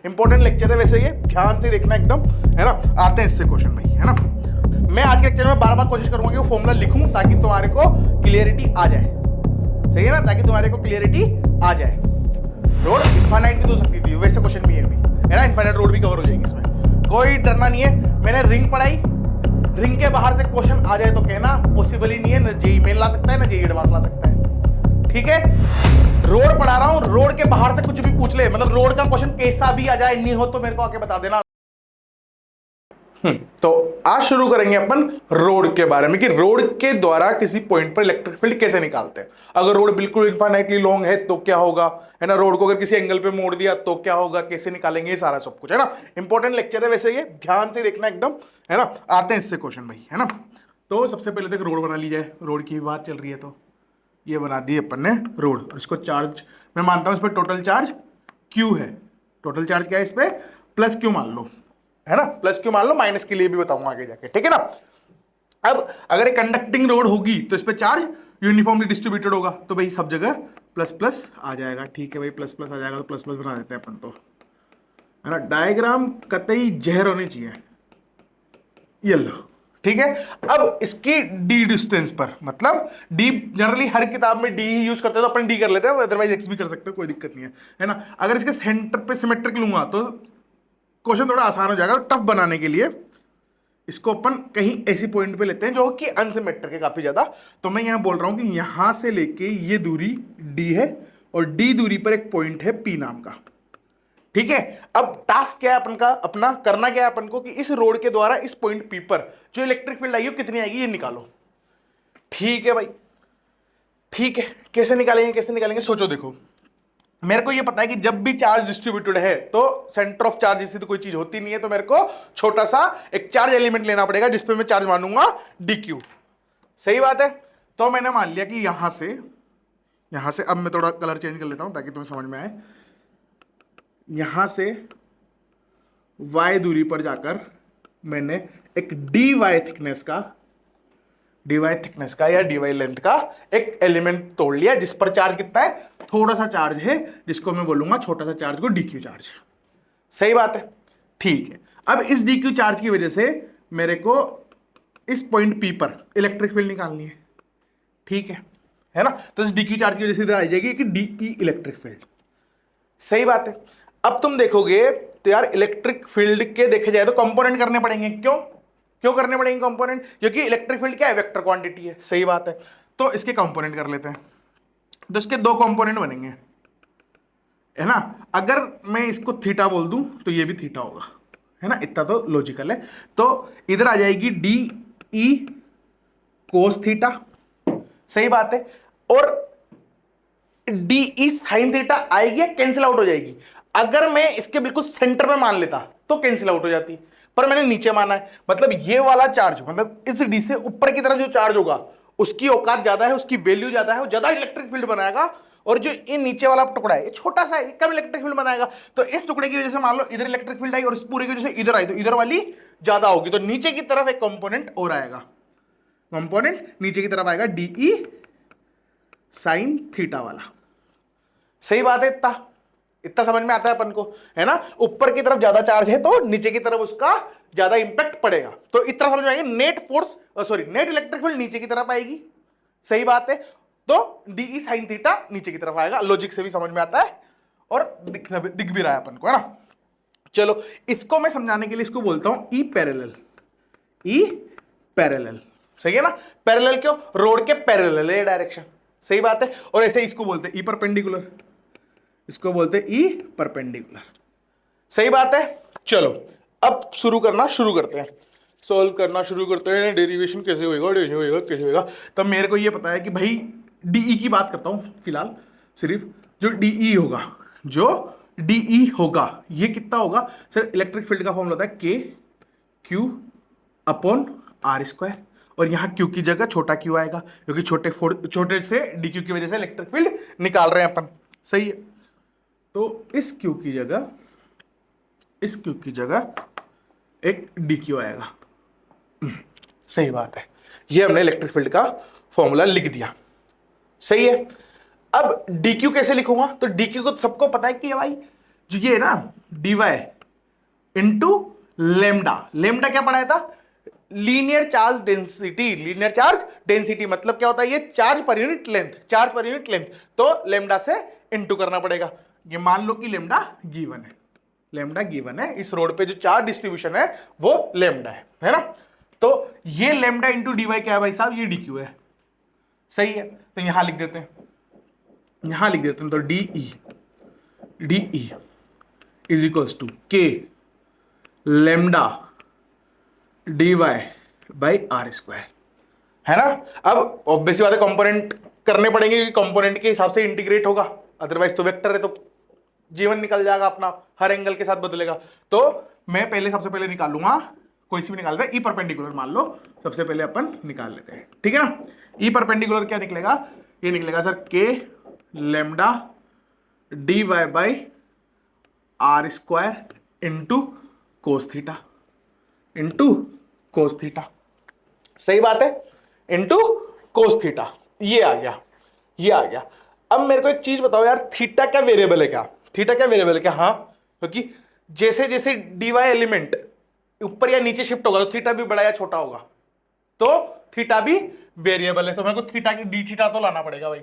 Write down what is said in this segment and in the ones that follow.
Important lecture है वैसे ये, ध्यान से देखना एकदम, है ना। आते हैं इससे क्वेश्चन भाई, है ना। मैं आज के लेक्चर में बार बार कोशिश करूंगा कि वो फॉर्मूला लिखूं ताकि तुम्हारे को क्लियरिटी आ जाए, सही है ना, ताकि तुम्हारे को क्लियरिटी आ जाए। रोड इनफाइनाइट की तो सकती थी, वैसे क्वेश्चन भी है ना, इनफाइनाइट रोड भी कवर हो जाएगी इसमें, कोई डरना नहीं है। मैंने रिंग पढ़ाई, रिंग के बाहर से क्वेश्चन आ जाए तो कहना पॉसिबल ही नहीं है, न जेई मेन ला सकता है, न जेई एडवांस ला सकता है, ठीक है। रोड पढ़ा रहा हूं, रोड के बाहर से कुछ भी पूछ ले, मतलब रोड का क्वेश्चन कैसा भी आ जाए, नहीं हो तो मेरे को आके बता देना। तो आज शुरू करेंगे अपन रोड के बारे में कि रोड के द्वारा किसी पॉइंट पर इलेक्ट्रिक फील्ड कैसे निकालते हैं। अगर रोड बिल्कुल इनफाइनाइटली लॉन्ग है तो क्या होगा, है ना, रोड को अगर किसी एंगल पे मोड़ दिया तो क्या होगा, कैसे निकालेंगे, ये सारा सब कुछ, है ना। इंपॉर्टेंट लेक्चर है वैसे ये, ध्यान से देखना एकदम, है ना। आते हैं इससे क्वेश्चन भाई, है ना। तो सबसे पहले तक रोड बना ली जाए, रोड की बात चल रही है तो ये बना दी अपन ने रोड, और इसको चार्ज मैं मानता हूं इस पर टोटल चार्ज Q है। टोटल चार्ज क्या है इस पे, प्लस Q मान लो, है ना, प्लस Q मान लो, माइनस के लिए भी बताऊंगा आगे जाके, ठीक है ना। अब अगर एक कंडक्टिंग रोड होगी तो इस पे चार्ज यूनिफॉर्मली डिस्ट्रीब्यूटेड होगा, तो भाई सब जगह प्लस प्लस आ जाएगा, ठीक है भाई, प्लस प्लस आ जाएगा तो प्लस प्लस बना देते हैं अपन तो, है ना। डायग्राम कतई जहर होनी चाहिए, ये लो, ठीक है। अब इसकी डी डिस्टेंस पर, मतलब डी जनरली हर किताब में डी ही यूज करते हैं तो अपन डी कर लेते हैं, अदरवाइज एक्स भी कर सकते हो, कोई दिक्कत नहीं है ना। अगर इसके सेंटर पे सिमेट्रिक लूंगा तो क्वेश्चन थोड़ा आसान हो जाएगा। टफ बनाने के लिए इसको अपन कहीं ऐसी पॉइंट पे लेते हैं जो कि अनसिमेट्रिक है काफी ज्यादा। तो मैं यहां बोल रहा हूं कि यहां से लेके ये दूरी डी है और डी दूरी पर एक पॉइंट है पी नाम का, ठीक है। अब टास्क क्या है अपन का, अपना करना क्या है अपन को कि इस रोड के द्वारा इस पॉइंट पी पर जो इलेक्ट्रिक फील्ड आई हो कितनी आएगी ये निकालो, ठीक है भाई, ठीक है। कैसे निकालेंगे सोचो, देखो मेरे को ये पता है कि जब भी चार्ज डिस्ट्रीब्यूटेड है तो सेंटर ऑफ चार्ज जैसी तो कोई चीज होती नहीं है, तो मेरे को छोटा सा एक चार्ज एलिमेंट लेना पड़ेगा जिसपे मैं चार्ज मानूंगा dq, सही बात है। तो मैंने मान लिया कि यहां से अब मैं थोड़ा कलर चेंज कर लेता हूं ताकि तुम्हें समझ में आए। यहां से y दूरी पर जाकर मैंने एक dy थिकनेस का या dy लेंथ का एक एलिमेंट तोड़ लिया जिस पर चार्ज कितना है, थोड़ा सा चार्ज है, जिसको मैं बोलूंगा छोटा सा चार्ज को dq चार्ज, सही बात है, ठीक है। अब इस dq चार्ज की वजह से मेरे को इस पॉइंट p पर इलेक्ट्रिक फील्ड निकालनी है, ठीक है ना। तो इस dq चार्ज की वजह से इधर आ जाएगी कि de इलेक्ट्रिक फील्ड, सही बात है। अब तुम देखोगे तो यार इलेक्ट्रिक फील्ड के देखे जाए तो कंपोनेंट करने पड़ेंगे, क्यों करने पड़ेंगे कंपोनेंट, क्योंकि इलेक्ट्रिक फील्ड क्या है, वेक्टर क्वांटिटी है, सही बात है। तो इसके कंपोनेंट कर लेते हैं, तो इसके दो कंपोनेंट बनेंगे, है ना। अगर मैं इसको थीटा बोल दूं तो ये भी थीटा होगा, है ना, इतना तो लॉजिकल है। तो इधर आ जाएगी डी ई कोस थीटा, सही बात है, और डी ई साइन थीटा आएगी, कैंसिल आउट हो जाएगी। अगर मैं इसके बिल्कुल सेंटर में मान लेता तो कैंसिल आउट हो जाती, पर मैंने नीचे माना है, मतलब ये वाला चार्ज, मतलब इस डी से ऊपर की तरफ जो चार्ज होगा उसकी औकात ज्यादा है, उसकी वैल्यू ज्यादा है, वो ज्यादा इलेक्ट्रिक फील्ड बनाएगा, और जो ये नीचे वाला टुकड़ा है ये छोटा सा है, कम इलेक्ट्रिक फील्ड बनाएगा। तो इस टुकड़े की वजह से मान लो इधर इलेक्ट्रिक फील्ड आई और इस पूरे की वजह से इधर आई, तो इधर वाली ज्यादा होगी, तो नीचे की तरफ एक कंपोनेंट और आएगा, कंपोनेंट नीचे की तरफ आएगा डीई साइन थीटा वाला, सही बात है। इतना समझ में आता है अपन को, है ना। ऊपर की तरफ ज्यादा चार्ज है तो नीचे की तरफ उसका ज्यादा इंपैक्ट पड़ेगा, तो इतना समझ में आएगा। नेट इलेक्ट्रिक फील्ड नीचे की तरफ आएगी, सही बात है। तो डीई साइन थीटा नीचे की तरफ आएगा, लॉजिक से भी समझ में आता है और दिख भी रहा है अपन को, है ना। चलो इसको मैं समझाने के लिए इसको बोलता हूं ई पैरेलल, सही है ना। पैरेलल क्यों, रोड के पैरेलल है डायरेक्शन, सही बात है। और ऐसे इसको बोलते हैं ई परपेंडिकुलर, इसको बोलते हैं ई परपेंडिकुलर, सही बात है। चलो अब शुरू करते हैं, सॉल्व करना शुरू करते हैं। डेरिवेशन कैसे होएगा। तब मेरे को ये पता है कि भाई डीई की बात करता हूं फिलहाल, सिर्फ जो डीई होगा ये कितना होगा सर, इलेक्ट्रिक फील्ड का फॉर्मूला होता है के क्यू अपॉन आर स्क्वायर, और यहां क्यू की जगह छोटा क्यू आएगा क्योंकि छोटे से डी क्यू की वजह से इलेक्ट्रिक फील्ड निकाल रहे हैं अपन, सही है। तो इस क्यू की जगह एक डी क्यू आएगा, सही बात है। ये हमने इलेक्ट्रिक फील्ड का फॉर्मूला लिख दिया, सही है। अब डी क्यू कैसे लिखूंगा, तो डी क्यू को सबको पता है कि भाई जो ये है ना, dy इंटू लेमडा। लेमडा क्या पढ़ाया था? Linear charge density. Linear charge density मतलब क्या होता है? ये charge per unit length, charge per unit length. तो लेमडा से इंटू करना पड़ेगा। ये मान लो कि लेमडा गिवन है, लेमडा गिवन है, इस रोड पे जो चार्ज डिस्ट्रीब्यूशन है वो लेमडा है ना? तो ये लेमडा इंटू डीवाई क्या है भाई साहब? ये डीक्यू है। सही है, तो यहां लिख देते हैं, यहां लिख देते हैं। तो डी इज इक्वल्स टू के lambda D Y by R square, है ना? अब ऑब्वियस बात है कंपोनेंट करने पड़ेंगे क्योंकि कंपोनेंट के हिसाब से इंटीग्रेट होगा, अदरवाइज तो वेक्टर है तो जीवन निकल जाएगा अपना, हर एंगल के साथ बदलेगा। तो मैं पहले सबसे पहले निकालूंगा, कोई सी भी निकाल दे, ई परपेंडिकुलर मान लो सबसे पहले अपन निकाल लेते हैं, ठीक है ना? ई परपेंडिकुलर क्या निकलेगा? ये निकलेगा sir K lambda D Y by R square into cos theta, into cos theta. सही बात है, इंटू कोस थीटा। ये आ गया, ये आ गया। अब मेरे को एक चीज बताओ यार, थीटा क्या वेरिएबल है क्या? थीटा क्या वेरिएबल है क्या? हाँ, क्योंकि जैसे जैसे डीवाई एलिमेंट ऊपर या नीचे शिफ्ट होगा तो थीटा भी बड़ा या छोटा होगा, तो थीटा भी वेरिएबल है। तो मेरे को थीटा की डी थीटा तो लाना पड़ेगा भाई,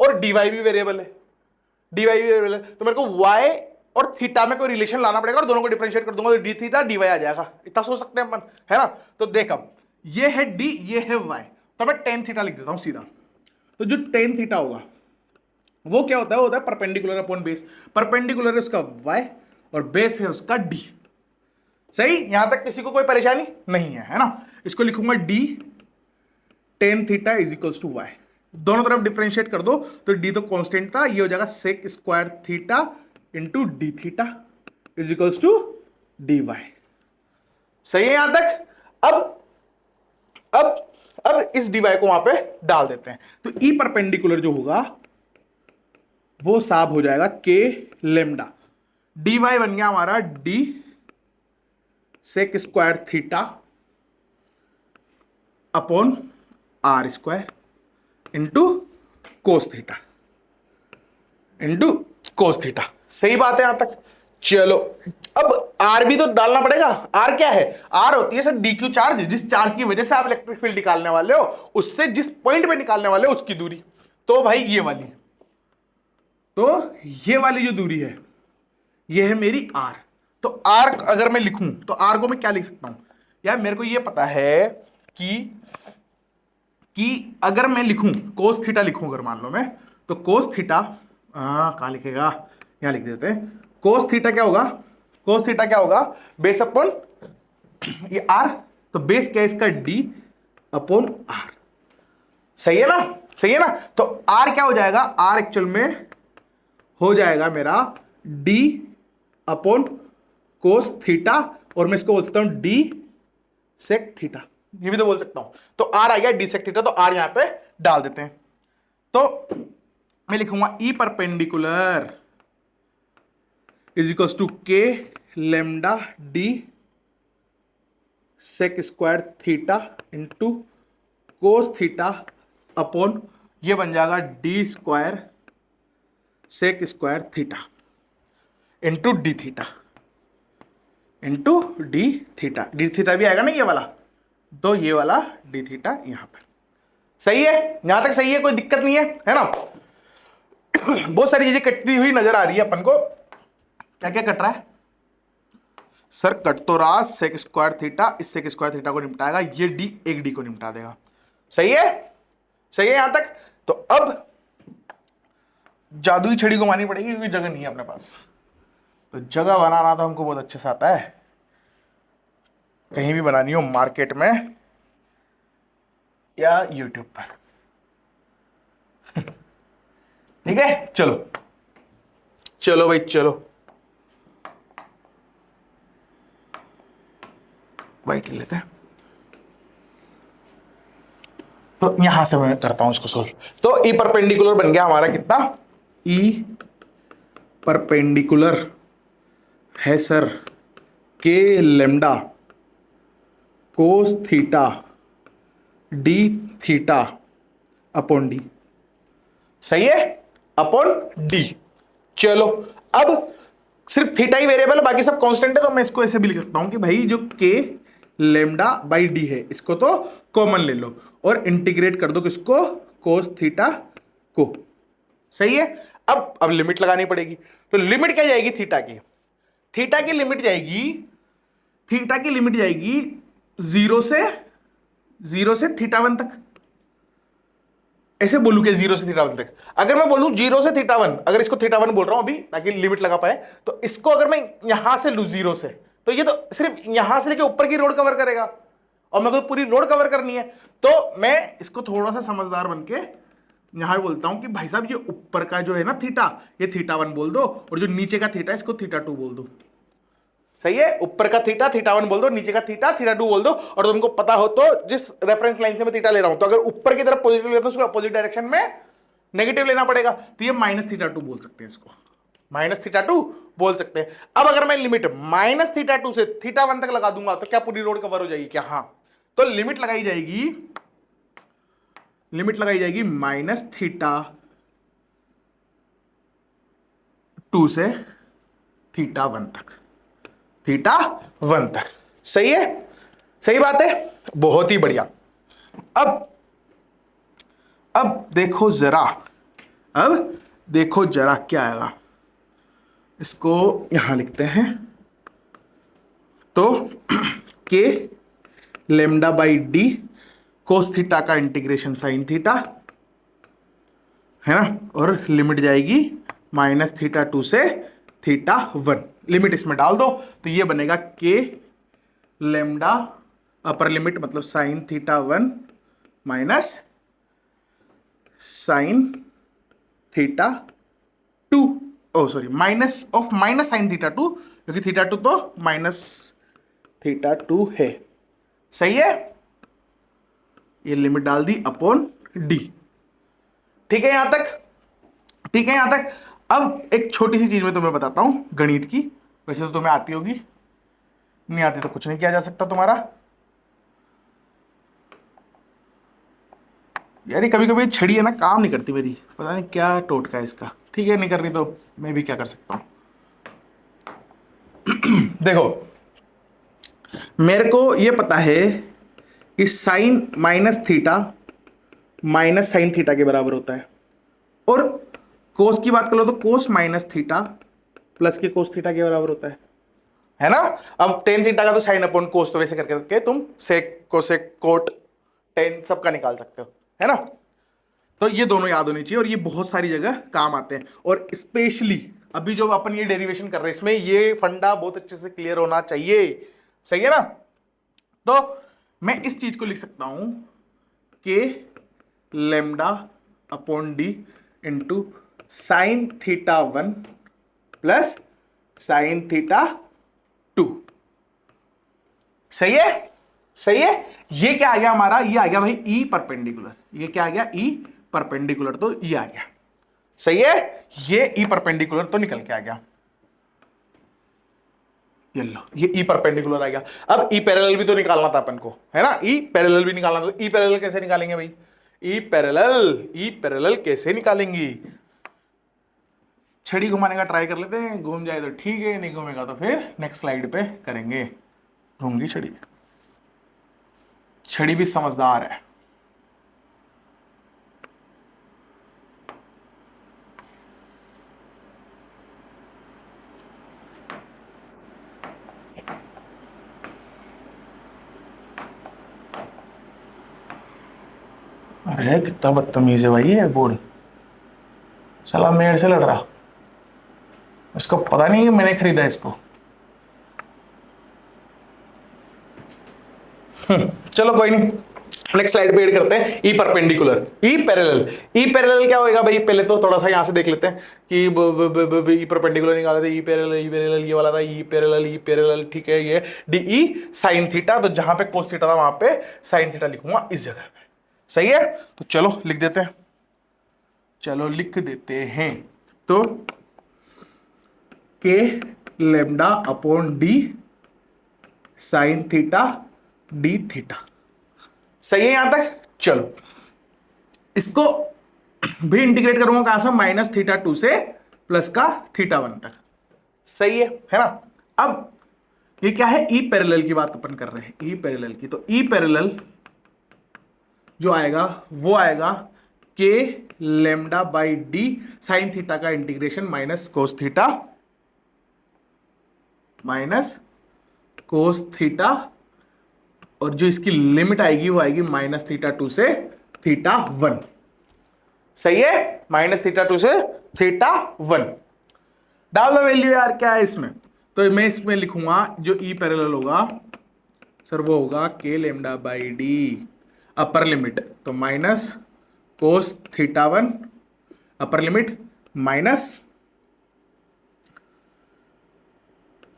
और डीवाई भी वेरिएबल है, डीवाई भी वेरिएबल है, तो मेरे को वाई और थीटा में कोई रिलेशन लाना पड़ेगा और दोनों को डिफरेंशिएट कर दूंगा तो डी थीटा डी वाई आ जाएगा। इतना सोच सकते हैं अपन, है ना? तो देख, अब ये है डी, ये है वाई, तो मैं टेन थीटा लिख देता हूं सीधा। तो जो टेन थीटा होगा वो क्या होता है? वो होता है परपेंडिकुलर अपॉन बेस। परपेंडिकुलर है उसका वाई और बेस है उसका डी। सही, यहां तक किसी को कोई परेशानी नहीं है ना? इसको लिखूंगा D tan theta is equals to Y, दोनों तरफ डिफरेंशिएट कर दो तो डी तो कांस्टेंट था, ये हो जाएगा sec square theta into D theta is equals to D Y. सही है यहां तक? अब इस डी वाई को वहां पे डाल देते हैं, तो ई परपेंडिकुलर जो होगा वो साब हो जाएगा के लेमडा, डी वाई बन गया हमारा D sec square theta upon R square into cos theta, into cos theta. सही बात है यहां तक? चलो, अब आर भी तो डालना पड़ेगा। आर क्या है? आर होती है सर डीक्यू चार्ज, जिस चार्ज की वजह से आप इलेक्ट्रिक फील्ड निकालने वाले हो उससे जिस पॉइंट पे निकालने वाले हो उसकी दूरी। तो भाई ये वाली, तो ये वाली जो दूरी है ये है मेरी आर। तो आर अगर मैं लिखूं तो आर को मैं क्या लिख सकता हूं यार? मेरे को ये पता है कि अगर मैं लिखूं कोस थीटा लिखूं, अगर मान लो मैं, तो कोस थीटा कहां लिखेगा? यहां लिख देते हैं। कोस थीटा क्या होगा? कोस थीटा क्या होगा? बेस अपॉन ये आर, तो बेस क्या है इसका? D upon R. सही है ना? सही है ना? तो आर क्या हो जाएगा? आर एक्चुअल में हो जाएगा मेरा डी अपॉन कोस थीटा, और मैं इसको बोल सकता हूं डी सेक थीटा, ये भी तो बोल सकता हूं। तो आर आ गया डी सेक थीटा, तो आर यहां पे डाल देते हैं। तो मैं लिखूंगा E perpendicular is equals to के lambda D sec square theta into cos theta upon ये बन जाएगा D square sec square theta into D theta, into D theta. D theta भी आएगा ना ये वाला, तो ये वाला डी थीटा यहां पर। सही है? यहां तक सही है, कोई दिक्कत नहीं है ना? बहुत सारी चीजें कटती हुई नजर आ रही है अपन को। क्या क्या कट रहा है सर? कट तो रहा सेक स्क्वायर थीटा, इस सेक स्क्वायर थीटा को निपटाएगा, ये डी एक डी को निपटा देगा। सही है? सही है यहां तक? तो अब जादुई छड़ी घुमानी पड़ेगी क्योंकि जगह नहीं है अपने पास। तो जगह बनाना तो हमको बहुत अच्छे से आता है, कहीं भी बनानी हो, मार्केट में या यूट्यूब पर। ठीक है, चलो चलो भाई चलो, वाइट ले लेते हैं। तो यहां से मैं करता हूं इसको सोल्व। तो ई परपेंडिकुलर बन गया हमारा कितना? ई परपेंडिकुलर है sir K lambda cos theta D theta upon D. सही है? Upon D. चलो, अब सिर्फ थीटा ही वेरिएबल है, बाकी सब कांस्टेंट है, तो मैं इसको ऐसे भी लिख सकता हूं कि भाई जो के लेमडा बाई डी है इसको तो कॉमन ले लो और इंटीग्रेट कर दो किसको, कोस थीटा को। सही है। अब लिमिट लगानी पड़ेगी, तो लिमिट क्या जाएगी थीटा की, थीटा की लिमिट जाएगी, थीटा की लिमिट जाएगी जीरो से थीटा वन तक। ऐसे बोलूं कि जीरो से थीटा वन तक, अगर मैं बोलूं जीरो से थीटा वन, अगर इसको थीटा वन बोल रहा हूं अभी ताकि लिमिट लगा पाए, तो इसको अगर मैं यहां से लू जीरो से, तो ये तो सिर्फ यहां से लेके ऊपर की रोड कवर करेगा और मेरे को पूरी रोड कवर करनी है, तो मैं इसको थोड़ा सा समझदार बनके यहां बोलता हूं कि भाई साहब ये ऊपर का जो है ना थीटा, ये थीटा वन बोल दो, और जो नीचे का थीटा इसको थीटा टू बोल दो। सही है। ऊपर का थीटा थीटा वन बोल दो, नीचे का थीटा थीटा टू बोल दो, और तुमको पता हो तो जिस रेफरेंस लाइन से मैं थीटा ले रहा हूं, तो अगर ऊपर की तरफ पॉजिटिव लेता हूं उसको अपोजिट डायरेक्शन में नेगेटिव लेना पड़ेगा, तो ये माइनस थीटा टू बोल सकते हैं, इसको माइनस थीटा टू बोल सकते हैं। अब अगर मैं लिमिट माइनस थीटा टू से थीटा वन तक लगा दूंगा तो क्या पूरी रोड कवर हो जाएगी क्या? हाँ, तो लिमिट लगाई जाएगी माइनस थीटा टू से थीटा वन तक, थीटा वन तक। सही है, सही बात है, बहुत ही बढ़िया। अब देखो जरा क्या आएगा, इसको यहां लिखते हैं, तो K lambda by D cos theta का इंटीग्रेशन साइन थीटा है ना, और लिमिट जाएगी माइनस थीटा टू से थीटा वन, लिमिट इसमें डाल दो तो ये बनेगा के लेमडा अपर लिमिट मतलब sine theta one minus sine theta two, O sorry minus of minus sine theta two, क्योंकि थीटा टू तो माइनस थीटा टू है। सही है, ये लिमिट डाल दी अपॉन डी। ठीक है यहां तक, ठीक है यहां तक। अब एक छोटी सी चीज मैं तुम्हें बताता हूं गणित की, वैसे तो तुम्हें आती होगी, नहीं आती तो कुछ नहीं किया जा सकता तुम्हारा। यार कभी कभी छड़ी है ना काम नहीं करती मेरी, पता नहीं क्या टोटका है इसका। ठीक है, नहीं कर रही तो मैं भी क्या कर सकता हूं। देखो मेरे को ये पता है कि sine minus theta minus sine theta के बराबर होता है, और कोस की बात कर लो तो कोस माइनस थीटा प्लस के कोस थीटा के बराबर होता है ना। अब टेन थीटा का तो साइन अपॉन कोस, तो वैसे करके तुम सेक कोसेक कोट टेन सबका निकाल सकते हो, है ना। तो ये दोनों याद होनी चाहिए और ये बहुत सारी जगह काम आते हैं, और स्पेशली अभी जो अपन ये डेरिवेशन कर रहे हैं इसमें ये फंडा बहुत अच्छे से क्लियर होना चाहिए। सही है ना। तो मैं इस चीज को लिख सकता हूं के lambda upon D into sine theta one plus sine theta to. सही है, सही है। ये क्या आ गया हमारा, ये आ गया भाई ई परपेंडिकुलर, ये क्या आ गया ई परपेंडिकुलर, तो ये आ गया। सही है, ये ई परपेंडिकुलर तो निकल के आ गया, ये लो ये ई परपेंडिकुलर आ गया। अब ई पैरेलल भी तो निकालना था अपन को, है ना, ई पैरेलल भी निकालना था। ई पैरेलल कैसे निकालेंगे भाई, ई पैरेलल कैसे निकालेंगे? छड़ी घुमाने का ट्राई कर लेते हैं, घूम जाए तो ठीक है, नहीं घूमेगा तो फिर नेक्स्ट स्लाइड पे करेंगे। घूमगी छड़ी, छड़ी भी समझदार है। अरे कितना बदतमीज है भाई ये बोर्ड, साला मेरे से लड़ रहा, इसको पता नहीं कि मैंने खरीदा इसको। चलो कोई नहीं, नेक्स्ट स्लाइड पे ऐड करते हैं E perpendicular E parallel. E parallel क्या होएगा भाई, पहले तो थोड़ा सा यहां से देख लेते हैं कि ई परपेंडिकुलर निकाले थे, ई पैरेलल ये वाला था, ई पैरेलल ठीक है। ये डी ई साइन थीटा, तो जहां पे कोस थीटा था वहां पे साइन थीटा लिखूंगा इस जगह पे। सही है, तो चलो लिख देते हैं, चलो लिख देते हैं। तो K lambda upon D sine theta D theta. सही है यहां तक। चलो इसको भी इंटीग्रेट करूंगा कहां से, माइनस थीटा टू से प्लस का थीटा वन तक। सही है ना। अब ये क्या है, ई पैरेलल की बात अपन कर रहे हैं, ई पैरेलल की। तो ई पैरेलल जो आएगा वो आएगा के lambda by D sine theta का integration minus cos theta, minus cos theta, और जो इसकी लिमिट आएगी वो आएगी माइनस थीटा 2 से थीटा 1। सही है, माइनस थीटा 2 से थीटा 1। डाल दो वैल्यू यार, क्या है इसमें। तो मैं इसमें लिखूंगा जो ई पैरेलल होगा सर वो होगा K lambda by D upper limit, तो minus cos theta 1 upper limit minus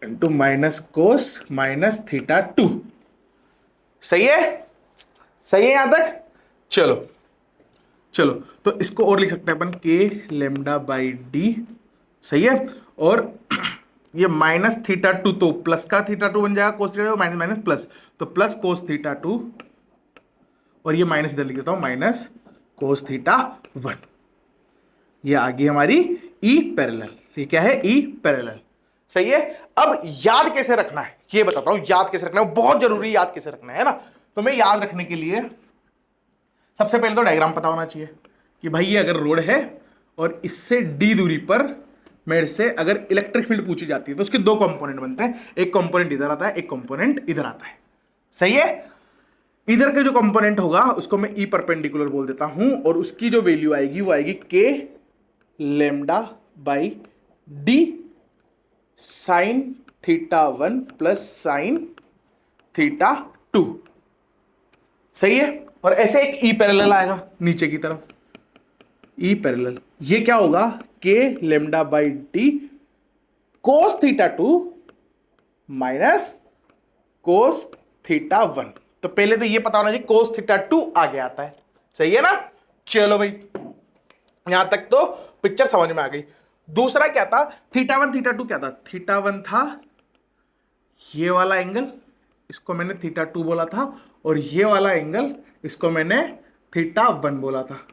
into minus cos minus theta 2। सही है, सही है यहां तक। चलो चलो, तो इसको और लिख सकते हैं अपन के लेमडा बाई डी। सही है, और ये माइनस थीटा 2 तो प्लस का थीटा 2 बन जाएगा, कोस थीटा माइनस माइनस प्लस, तो प्लस कोस थीटा 2, और ये माइनस इधर लिख देता हूं माइनस कोस थीटा 1। ये आ गई हमारी ई पैरेलल। ये क्या है, ई पैरेलल। सही है। अब याद कैसे रखना है ये बताता हूं, याद कैसे रखना है बहुत जरूरी, याद कैसे रखना है ना। तो मैं याद रखने के लिए सबसे पहले तो डायग्राम पता होना चाहिए कि भाई ये अगर रोड है और इससे डी दूरी पर मेरे से अगर इलेक्ट्रिक फील्ड पूछी जाती है तो उसके दो कंपोनेंट बनते हैं, एक कंपोनेंट इधर आता है, एक कंपोनेंट इधर आता है। सही है। इधर के जो कंपोनेंट होगा उसको मैं ई परपेंडिकुलर बोल देता हूं, और उसकी जो वैल्यू आएगी वो आएगी के lambda by D sine theta 1 plus sine theta 2। सही है। और ऐसे एक ई पैरेलल आएगा नीचे की तरफ, ई पैरेलल, ये क्या होगा, K lambda by D cos theta 2 minus cos theta 1। तो पहले तो ये पता होना चाहिए कोस थीटा 2 आगे आता है। सही है ना। चलो भाई, यहां तक तो पिक्चर समझ में आ गई। दूसरा क्या था, थीटा 1 थीटा 2 क्या था, थीटा 1 था ये वाला एंगल, इसको मैंने थीटा 2 बोला था, और ये वाला एंगल इसको मैंने थीटा 1 बोला था।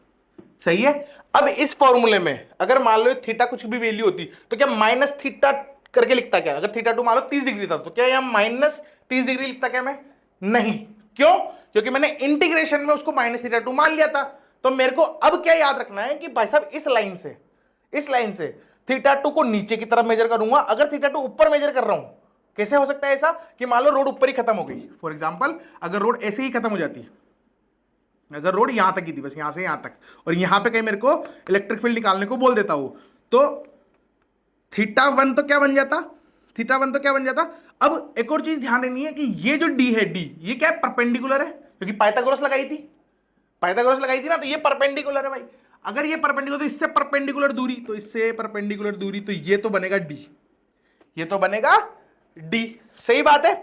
सही है। अब इस फॉर्मूले में अगर मान लो थीटा कुछ भी वैल्यू होती तो क्या माइनस थीटा करके लिखता क्या, अगर थीटा 2 मान लो 30 डिग्री था तो क्या यहां माइनस 30 डिग्री लिखता क्या मैं, नहीं। क्यों, क्योंकि मैंने इंटीग्रेशन में उसको माइनस थीटा 2 मान लिया था। तो मेरे को अब क्या याद रखना है कि भाई साहब इस लाइन से थीटा 2 को नीचे की तरफ मेजर करूंगा। अगर थीटा 2 ऊपर मेजर कर रहा हूं, कैसे हो सकता है ऐसा कि मान लो रोड ऊपर ही खत्म हो गई, फॉर एग्जांपल अगर रोड ऐसे ही खत्म हो जाती, अगर रोड यहां तक की थी बस यहां से यहां तक, और यहां पे कहीं मेरे को इलेक्ट्रिक फील्ड निकालने को बोल देता हूं, तो थीटा 1 तो क्या बन जाता, थीटा 1 तो क्या बन जाता। अब एक और चीज ध्यान रखनी है कि ये जो डी है, डी ये क्या है, परपेंडिकुलर है, क्योंकि पाइथागोरस लगाई थी, ना, तो ये परपेंडिकुलर है भाई। अगर ये परपेंडिकुलर तो इससे परपेंडिकुलर दूरी, तो इससे परपेंडिकुलर दूरी, तो ये तो बनेगा डी, ये तो बनेगा डी। सही बात है।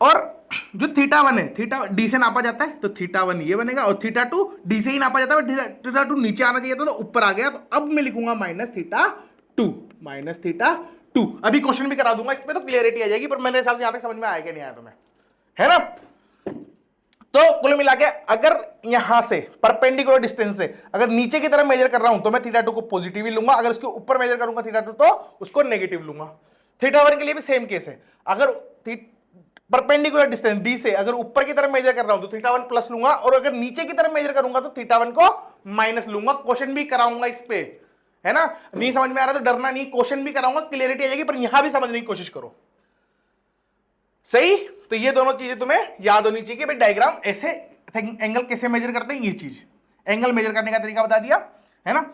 और जो थीटा 1 है, थीटा डी से नापा जाता है, तो थीटा 1 ये बनेगा, और थीटा 2 डी से ही नापा जाता है, थीटा 2 नीचे आना चाहिए था तो ऊपर आ गया, तो अब मैं लिखूंगा माइनस थीटा 2, माइनस थीटा 2। अभी क्वेश्चन भी करा दूंगा, इसमें तो क्लियरिटी आ जाएगी, पर मेरे हिसाब से यहां तक समझ में आया कि नहीं आया तुम्हें, है ना। तो कुल मिला के अगर यहां से परपेंडिकुलर डिस्टेंस से अगर नीचे की तरफ मेजर कर रहा हूं तो मैं थीटा 2 को पॉजिटिव ही लूंगा, अगर उसके ऊपर मेजर करूंगा थीटा 2 तो उसको नेगेटिव लूंगा। थीटा 1 के लिए भी सेम केस है, अगर परपेंडिकुलर डिस्टेंस डी से अगर ऊपर की तरफ मेजर कर रहा हूं तो थीटा 1 प्लस लूंगा, और अगर नीचे की तरफ मेजर करूंगा तो थीटा 1 को माइनस लूंगा। क्वेश्चन भी कराऊंगा इस पे, है ना। नहीं समझ में आ रहा तो डरना नहीं, क्वेश्चन भी कराऊंगा, क्लियरिटी आ जाएगी, पर यहां भी समझने की कोशिश करो। सही। तो ये दोनों चीजें तुम्हें याद होनी चाहिए कि भाई डायग्राम ऐसे एंगल कैसे मेजर करते हैं, ये चीज एंगल मेजर करने का तरीका बता दिया, है ना।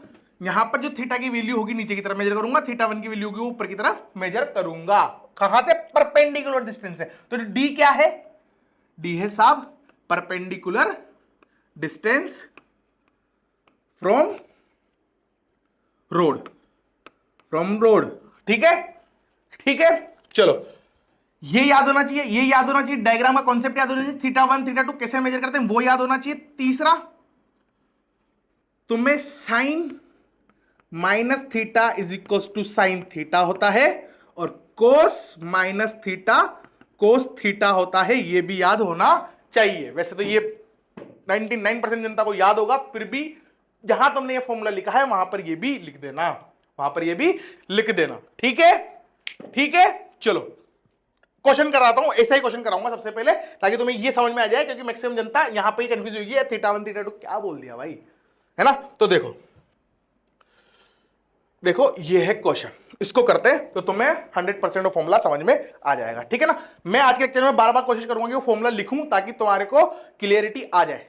यहां पर जो थीटा की वैल्यू होगी नीचे की तरफ मेजर करूंगा, थीटा 1 की वैल्यू होगी ऊपर की तरफ मेजर करूंगा। कहां से, परपेंडिकुलर डिस्टेंस है, तो डी क्या है, डी है साहब परपेंडिकुलर डिस्टेंस फ्रॉम रोड, ठीक है, ठीक है। चलो ये याद होना चाहिए, ये याद होना चाहिए, डायग्राम का कॉन्सेप्ट याद होना चाहिए, थीटा 1 थीटा 2 कैसे मेजर करते हैं वो याद होना चाहिए। तीसरा, तुम्हें sine minus theta is equal to sine theta होता है, और cos minus theta cos theta होता है, ये भी याद होना चाहिए। वैसे तो ये 99% जनता को याद होगा, फिर भी जहां तुमने ये फॉर्मूला लिखा है वहां पर ये भी लिख देना, ठीक है। ठीक है, चलो क्वेश्चन कराता हूं, ऐसा ही क्वेश्चन कराऊंगा सबसे पहले ताकि तुम्हें ये समझ में आ जाए, क्योंकि मैक्सिमम जनता यहां पे ही कंफ्यूज होगी, थीटा 1 थीटा 2 क्या बोल दिया भाई, है ना। तो देखो देखो ये है क्वेश्चन, इसको करते हैं तो तुम्हें 100% फॉर्मूला समझ में आ जाएगा, ठीक है ना। मैं आज के लेक्चर में बार बार कोशिश करूंगा कि वो फॉर्मूला लिखूं ताकि तुम्हारे को क्लियरिटी आ जाए,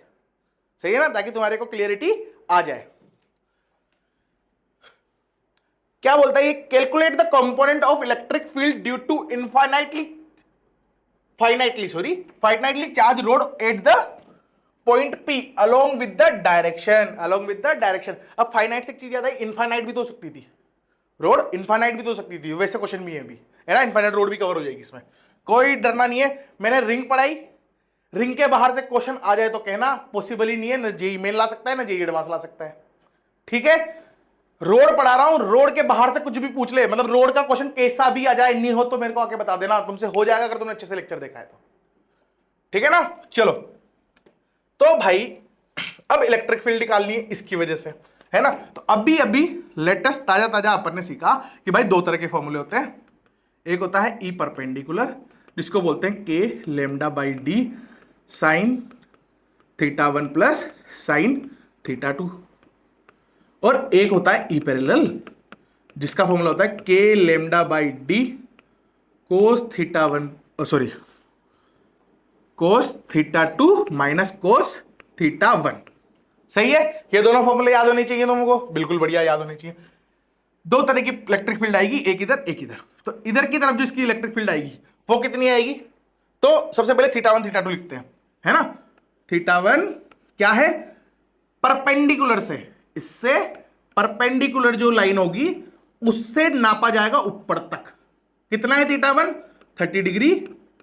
सही है ना, ताकि तुम्हारे को क्लियरिटी आ जाए। क्या बोलता है ये, calculate the component of electric field due to finitely charge rod at the point P along with the direction. अब फाइनाइट से एक चीज ज्यादा इनफाइनाइट भी तो हो सकती थी, रोड इनफाइनाइट भी तो हो सकती थी, वैसे क्वेश्चन भी है ना, इनफाइनाइट रोड भी कवर हो जाएगी इसमें, कोई डरना नहीं है। मैंने रिंग पढ़ाई, रिंग के बाहर से क्वेश्चन आ जाए तो कहना पॉसिबल ही नहीं है, ना जेई मेन ला सकता है ना जेई एडवांस ला सकता है, ठीक है। रोड पढ़ा रहा हूं, रोड के बाहर से कुछ भी पूछ ले, मतलब रोड का क्वेश्चन कैसा भी आ जाए, नहीं हो तो मेरे को आके बता देना, तुमसे हो जाएगा अगर तुमने अच्छे से लेक्चर देखा है तो, ठीक है ना। चलो तो भाई अब इलेक्ट्रिक फील्ड निकालनी है इसकी वजह से, है ना। तो अभी लेटेस्ट ताजा ताजा अपन ने सीखा कि भाई दो तरह के फॉर्मूले होते हैं, एक होता है ई परपेंडिकुलर जिसको बोलते हैं K lambda by D sine θ1 plus sine θ2, और एक होता है ई पैरेलल जिसका फॉर्मूला होता है K lambda by D cos θ2 minus cos θ1, सही है। ये दोनों फॉर्मूले याद होने चाहिए तुमको, बिल्कुल बढ़िया याद होने चाहिए। दो तरह की इलेक्ट्रिक फील्ड आएगी, एक इधर एक इधर, तो इधर की तरफ जो इसकी इलेक्ट्रिक फील्ड आएगी वो कितनी आएगी, तो सबसे पहले θ1 θ2 लिखते हैं, है ना। θ1 क्या है, परपेंडिकुलर से, इससे परपेंडिकुलर जो लाइन होगी उससे नापा जाएगा ऊपर तक, कितना है θ1 30 डिग्री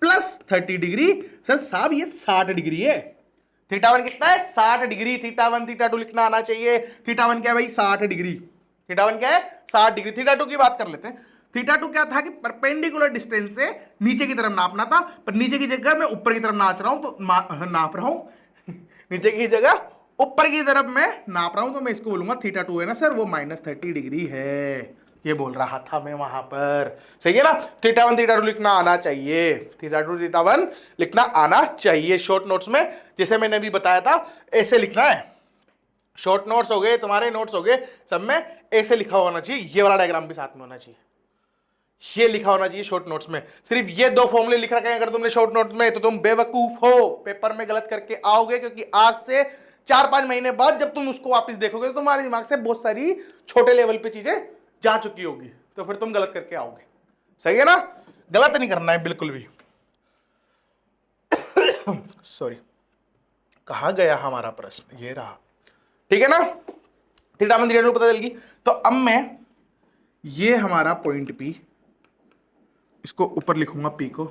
प्लस 30 डिग्री, सर साहब ये 60 डिग्री है। θ1 कितना है 60 डिग्री, θ1 θ2 लिखना आना चाहिए। θ1 क्या है भाई 60 डिग्री, θ1 क्या है 60 डिग्री। θ2 की बात कर लेते हैं, θ2 क्या था कि परपेंडिकुलर डिस्टेंस से नीचे की तरफ नापना था, पर नीचे की जगह मैं ऊपर की तरफ नाच रहा हूं तो नाप रहा हूं नीचे की जगह ऊपर की तरफ मैं नाप रहा हूं, तो मैं इसको बोलूंगा θ2 है ना सर वो -30 डिग्री है, ये बोल रहा था मैं वहां पर, सही है ना। θ1 θ2 लिखना आना चाहिए, θ2 θ1 लिखना आना चाहिए। शॉर्ट नोट्स में जैसे मैंने अभी बताया था ऐसे लिखना है, शॉर्ट नोट्स हो गए तुम्हारे, नोट्स हो गए, सब में ऐसे लिखा होना चाहिए, ये वाला डायग्राम भी साथ में होना चाहिए, ये लिखा होना चाहिए शॉर्ट नोट्स में। सिर्फ ये दो फॉर्मूले लिख रखे हैं अगर तुमने शॉर्ट नोट्स में तो तुम बेवकूफ हो, पेपर में गलत करके आओगे, क्योंकि आज से 4-5 महीने बाद जब तुम उसको वापस देखोगे तो तुम्हारे दिमाग से बहुत सारी छोटे लेवल पे चीजें जा चुकी होगी, तो फिर तुम गलत करके आओगे, सही है ना। गलत नहीं करना है बिल्कुल भी सॉरी, कहां गया हमारा प्रश्न, ये रहा, ठीक है ना। θ1 θ2 पता चल गई, तो अब मैं ये हमारा पॉइंट P, इसको ऊपर लिखूंगा P को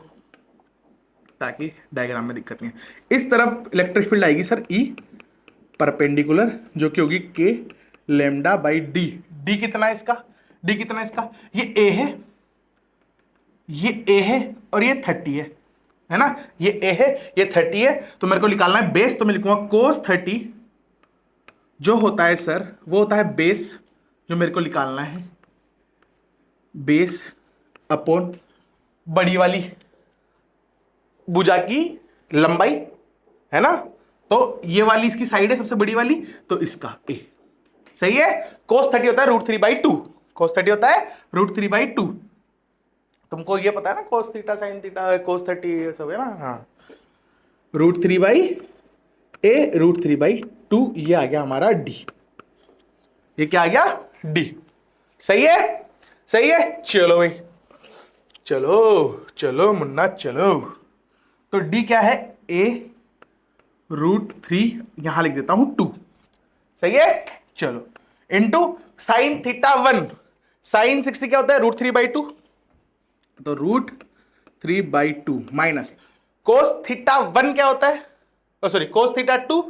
ताकि डायग्राम में दिक्कत नहीं है। इस तरफ इलेक्ट्रिक फील्ड आएगी सर E परपेंडिकुलर जो कि होगी K lambda by D. D कितना है इसका, डी कितना है इसका, ये A है, ये A है और ये 30 है ना, ये A है ये 30 है, तो मेरे को निकालना है बेस, तो मैं लिखूंगा cos 30 जो होता है सर वो होता है बेस, जो मेरे को निकालना है बेस अपॉन बड़ी वाली भुजा की लंबाई, है ना, तो ये वाली इसकी साइड है सबसे बड़ी वाली, तो इसका A, सही है। cos 30 होता है √3/2, cos 30 होता है √3/2, तुमको ये पता है ना cos theta sin theta cos 30 सब है ना, हाँ √3/2 ये आ गया हमारा D, ये क्या आ गया D, सही है, सही है। चलो भाई चलो चलो मुन्ना चलो, तो D क्या है A √3 यहां लिख देता हूं 2, सही है। चलो इंटू साइन θ1, साइन 60 क्या होता है √3/2, तो √3/2 माइनस कोस θ1 क्या होता है, सॉरी कोस θ2,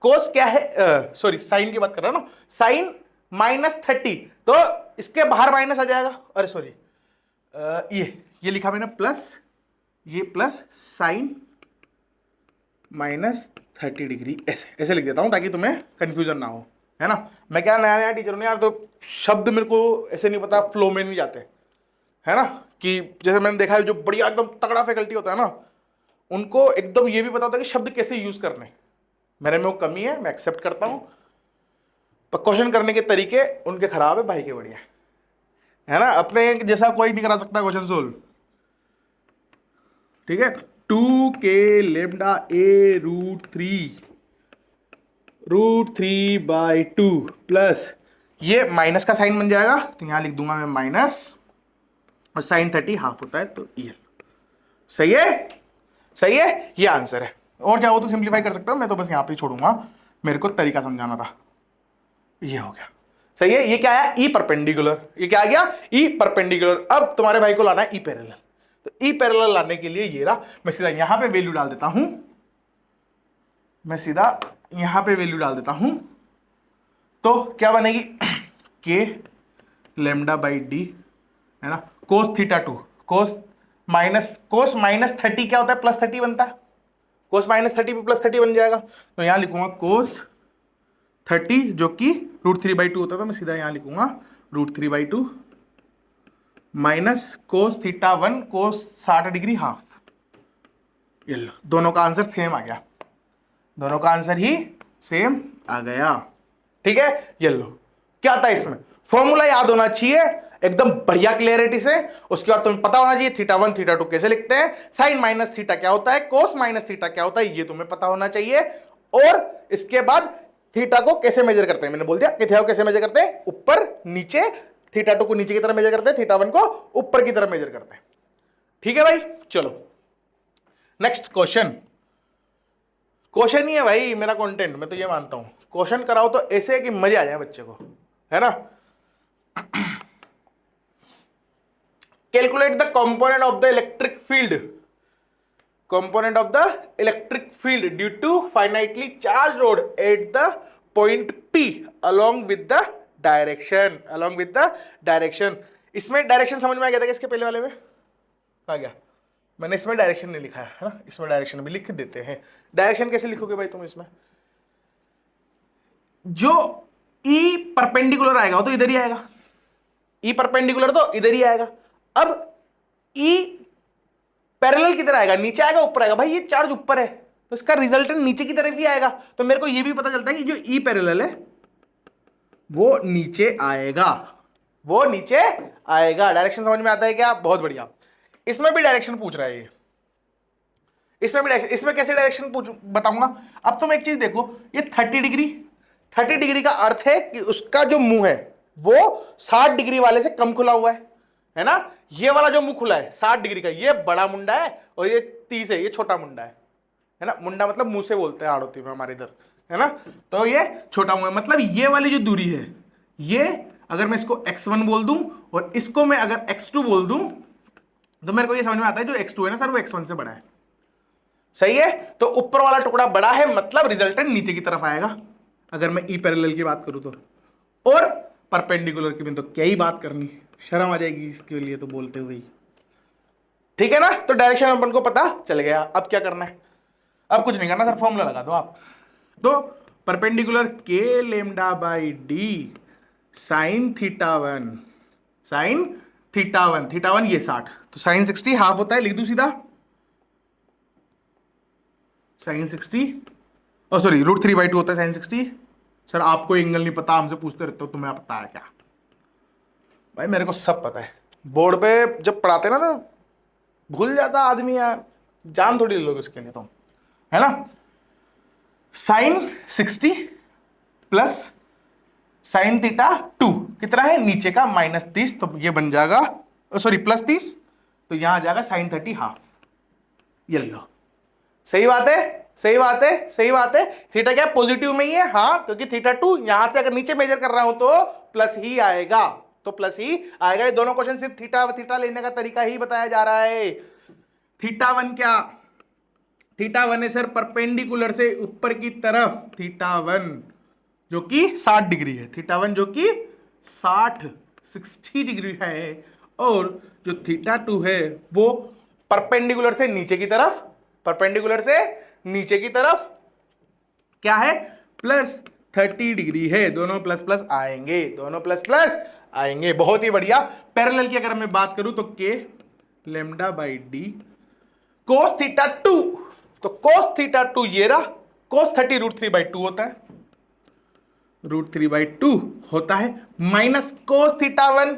कोस क्या है सॉरी साइन की बात कर रहा हूं ना, साइन -30, तो इसके बाहर माइनस आ जाएगा, अरे सॉरी ये लिखा मैंने प्लस, ये प्लस साइन -30 डिग्री, ऐसे ऐसे लिख देता हूं ताकि तुम्हें कंफ्यूजन ना हो, है ना। मैं क्या नया नया टीचर हूं यार, तो शब्द मेरे को ऐसे नहीं पता, फ्लो में नहीं जाते, है ना। कि जैसे मैंने देखा है जो बढ़िया एकदम तगड़ा फैकल्टी होता है ना, उनको एकदम ये भी पता होता है कि शब्द कैसे यूज करने। मेरे में वो कमी है, मैं एक्सेप्ट करता हूं, पर क्वेश्चन करने के तरीके उनके खराब है, भाई के बढ़िया है ना। अपने जैसा कोई नहीं करा सकता क्वेश्चन सोल्व, ठीक है। 2k λ a√3 प्लस ये माइनस का साइन बन जाएगा, तो यहां लिख दूंगा मैं माइनस, और साइन 30 हाफ होता है, तो ये सही है, सही है, ये आंसर है। और चाहो तो सिंप्लीफाई कर सकते हो, मैं तो बस यहां पे छोड़ूंगा, मेरे को तरीका समझाना था। ये हो गया, सही है। ये क्या आया, ई परपेंडिकुलर, ये क्या आ गया, ई परपेंडिकुलर। अब तुम्हारे भाई को लाना है ई पैरेलल, तो ई पैरेलल लाने के लिए ये रहा, मैं सीधा यहां पे वैल्यू डाल देता हूं, मैं सीधा यहां पे वैल्यू डाल देता हूं, तो क्या बनेगी, के लेमडा बाई डी, है ना, कोस थीटा 2, कोस माइनस 30 क्या होता है, प्लस 30 बनता है, कोस माइनस 30 पे प्लस 30 बन जाएगा, तो यहां लिखूंगा कोस 30 जो कि √3/2 होता है, तो मैं सीधा यहां लिखूंगा √3/2 माइनस कोस थीटा 1 कोस 60 डिग्री हाफ। ये लो, दोनों का आंसर सेम आ गया, दोनों का आंसर ही सेम आ गया, ठीक है। ये लो, क्या था इसमें, फॉर्मूला याद होना चाहिए एकदम बढ़िया क्लियरिटी से, उसके बाद तुम्हें पता होना चाहिए थीटा 1 थीटा 2 कैसे लिखते हैं, साइन माइनस थीटा क्या होता है, कोस माइनस थीटा क्या होता है, ये तुम्हें पता होना चाहिए, और इसके बाद थीटा को कैसे मेजर करते हैं, मैंने बोल दिया कि थीटा को कैसे मेजर करते हैं, ऊपर नीचे, थीटा 2 को नीचे की तरफ मेजर करते हैं, थीटा 1 को ऊपर की तरफ मेजर करते हैं, ठीक है भाई। चलो नेक्स्ट क्वेश्चन, क्वेश्चन ही है भाई मेरा कंटेंट, मैं तो ये मानता हूं, क्वेश्चन कराओ तो ऐसे कि मजे आ जाए बच्चे को, है ना। Calculate the component of the electric field, component of the electric field due to finitely charged rod at the point P along with the direction, इसमें डायरेक्शन समझ में आ गया था क्या, इसके पहले वाले में आ गया, मैंने इसमें डायरेक्शन नहीं लिखा है ना, इसमें डायरेक्शन भी लिख देते हैं। डायरेक्शन कैसे लिखोगे भाई तुम, इसमें जो ई परपेंडिकुलर आएगा वो तो इधर ही आएगा, ई परपेंडिकुलर तो इधर ही आएगा, अब ई पैरेलल किधर आएगा, नीचे आएगा ऊपर आएगा, भाई ये चार्ज ऊपर है तो इसका रिजल्टेंट नीचे की तरफ ही आएगा, तो मेरे को ये भी पता चलता है कि जो ई पैरेलल है वो नीचे आएगा, वो नीचे आएगा। डायरेक्शन समझ में आता है क्या, बहुत बढ़िया। इसमें भी डायरेक्शन पूछ रहा है ये, इसमें भी डायरेक्शन, इसमें कैसे डायरेक्शन पूछ बताऊंगा। अब तुम एक चीज देखो, ये 30 डिग्री का अर्थ है कि उसका जो मुंह है वो 60 डिग्री वाले से कम खुला हुआ है ना, ये वाला जो मुंह खुला है 60 डिग्री का, ये बड़ा मुंडा है, और ये 30 है, ये छोटा मुंडा है ना, मुंडा मतलब मुंह से बोलते हैं आड़ोती में हमारे इधर, है ना, तो ये छोटा मुंह है, मतलब ये वाली जो दूरी है, ये अगर मैं इसको x1 बोल दूं और इसको मैं अगर x2 बोल दूं, तो मेरे को ये समझ में आता है जो x2 है ना सर वो x1 से बड़ा है, सही है। तो ऊपर वाला टुकड़ा बड़ा है, मतलब रिजल्टेंट नीचे की तरफ आएगा, अगर मैं ई पैरेलल की बात करूं तो, और परपेंडिकुलर की भी तो क्या ही बात करनी, शर्म आ जाएगी इसके लिए तो बोलते हुए, ठीक है ना। तो डायरेक्शन अपन को पता चल गया, अब क्या करना है, अब कुछ नहीं करना सर, फॉर्मूला लगा दो आप, तो परपेंडिकुलर के lambda by D sine theta 1, sign theta 1 ये 60, तो साइन 60 हाफ होता है, लिख दूं सीधा साइन 60, और सॉरी √3/2 होता है साइन 60। सर आपको एंगल नहीं पता, हमसे पूछते रहते हो, तुम्हें पता है क्या, भाई मेरे को सब पता है, बोर्ड पे जब पढ़ाते ना तो भूल जाता आदमी यार, जान थोड़ी ले लोगे उसके लिए तुम, है ना। साइन 60 प्लस साइन थीटा 2 कितना है, नीचे का -30, तो ये बन जाएगा सॉरी +30, तो यहां आ जाएगा साइन 30 हाफ, ये लो, सही बात है, सही बात है, सही बात है। थीटा क्या पॉजिटिव में ही है, हाँ, क्योंकि थीटा 2 यहां से अगर नीचे मेजर कर रहा हूं तो प्लस ही आएगा, तो प्लस ही आएगा। ये दोनों क्वेश्चन सिर्फ थीटा लेने का तरीका ही बताया जा रहा है। थीटा 1 क्या, थीटा 1 है सर परपेंडिकुलर से ऊपर की तरफ, थीटा 1 जो कि 60 डिग्री है, थीटा 1 जो कि 60 डिग्री है, और जो थीटा 2 है वो परपेंडिकुलर से नीचे की तरफ, परपेंडिकुलर से नीचे की तरफ क्या है, +30 डिग्री है, दोनों प्लस प्लस आएंगे, दोनों प्लस प्लस आएंगे, बहुत ही बढ़िया। पैरेलल की अगर मैं बात करूं तो K lambda by D cos theta 2, तो कोस थीटा 2 ये रहा, कोस 30 √3/2 होता है, √3/2 होता है, माइनस कोस थीटा 1,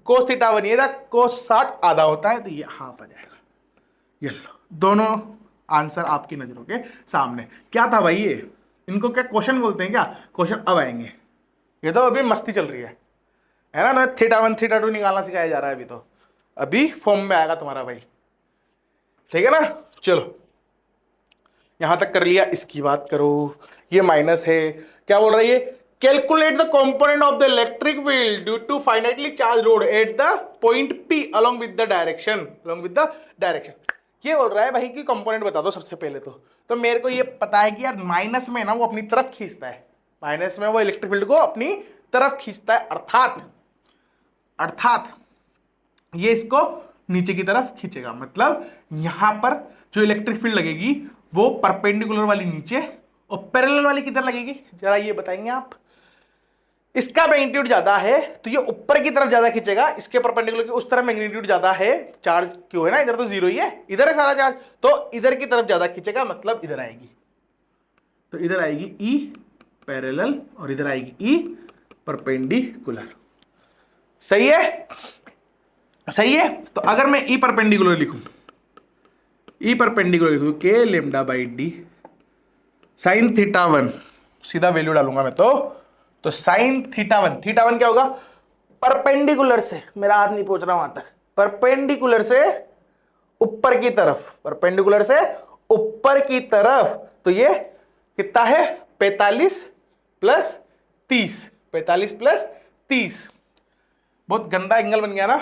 कोस थीटा 1 ये रहा, कोस 60 आधा होता है, तो ये हाफ आ जाएगा। ये लो दोनों आंसर आपकी नजरों के सामने। क्या था भाई ये, इनको क्या क्वेश्चन बोलते हैं क्या? क्वेश्चन अब आएंगे, ये तो अभी मस्ती चल रही है ना। मैं थीटा 1 थीटा 2 निकालना सिखाया जा रहा है, अभी तो अभी फॉर्म में आएगा तुम्हारा भाई, ठीक है ना। चलो यहां तक कर लिया, इसकी बात करो, ये माइनस है, क्या बोल रही है? Calculate the component of the electric field due to finitely charge rod at the point P along with the direction. ये बोल रहा है भाई कि कंपोनेंट बता दो सबसे पहले तो मेरे को ये पता है कि यार माइनस में ना वो अपनी तरफ खींचता है, माइनस में वो इलेक्ट्रिक फील्ड को अपनी तरफ खींचता है, अर्थात ये इसको नीचे की तरफ खींचेगा, मतलब यहां पर जो इलेक्ट्रिक फील्ड लगेगी वो परपेंडिकुलर वाली नीचे और पैरेलल वाली किधर लगेगी, जरा ये बताएंगे आप। इसका मैग्नीट्यूड ज्यादा है तो ये ऊपर की तरफ ज्यादा खींचेगा, इसके परपेंडिकुलर की उस तरफ मैग्नीट्यूड ज्यादा है, चार्ज क्यों है ना, इधर तो जीरो ही है, इधर है सारा चार्ज, तो इधर की तरफ ज्यादा खींचेगा, मतलब इधर आएगी, तो इधर आएगी ई पैरेलल और इधर आएगी ई परपेंडिकुलर। सही है, सही है। तो अगर मैं ई परपेंडिकुलर लिखूं, के lambda by D sine theta 1, सीधा वैल्यू डालूंगा मैं तो साइन थीटा 1 क्या होगा? परपेंडिकुलर से, मेरा हाथ नहीं पहुंच रहा वहां तक, परपेंडिकुलर से ऊपर की तरफ, तो ये कितना है? 45 प्लस 30, बहुत गंदा एंगल बन गया ना,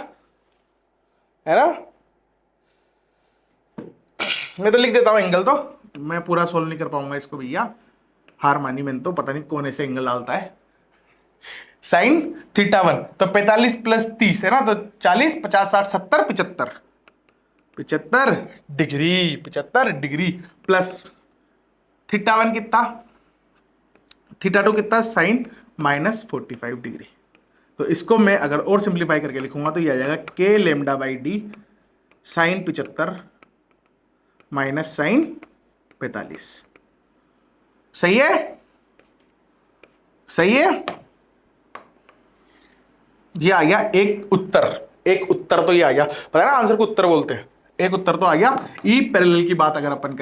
है ना। मैं तो लिख देता हूं एंगल, तो मैं पूरा सोल्व नहीं कर पाऊंगा इसको भैया, हार मानी मैंने तो, पता नहीं कौन ऐसे एंगल डालता है। साइन थीटा 1 तो 45 प्लस 30 है ना, तो 40 50 60 70 75 डिग्री प्लस थीटा 1 कितना, थीटा 2 कितना, साइन -45 डिग्री। तो इसको मैं अगर और सिंप्लीफाई करके लिखूंगा तो ये आ जाएगा के lambda by D sine 75 minus sine 45। सही है, सही है। ये आ गया एक उत्तर तो ये आ गया, पता है ना आंसर को उत्तर बोलते हैं, एक उत्तर तो आ गया। ई पैरेलल की बात अगर अपन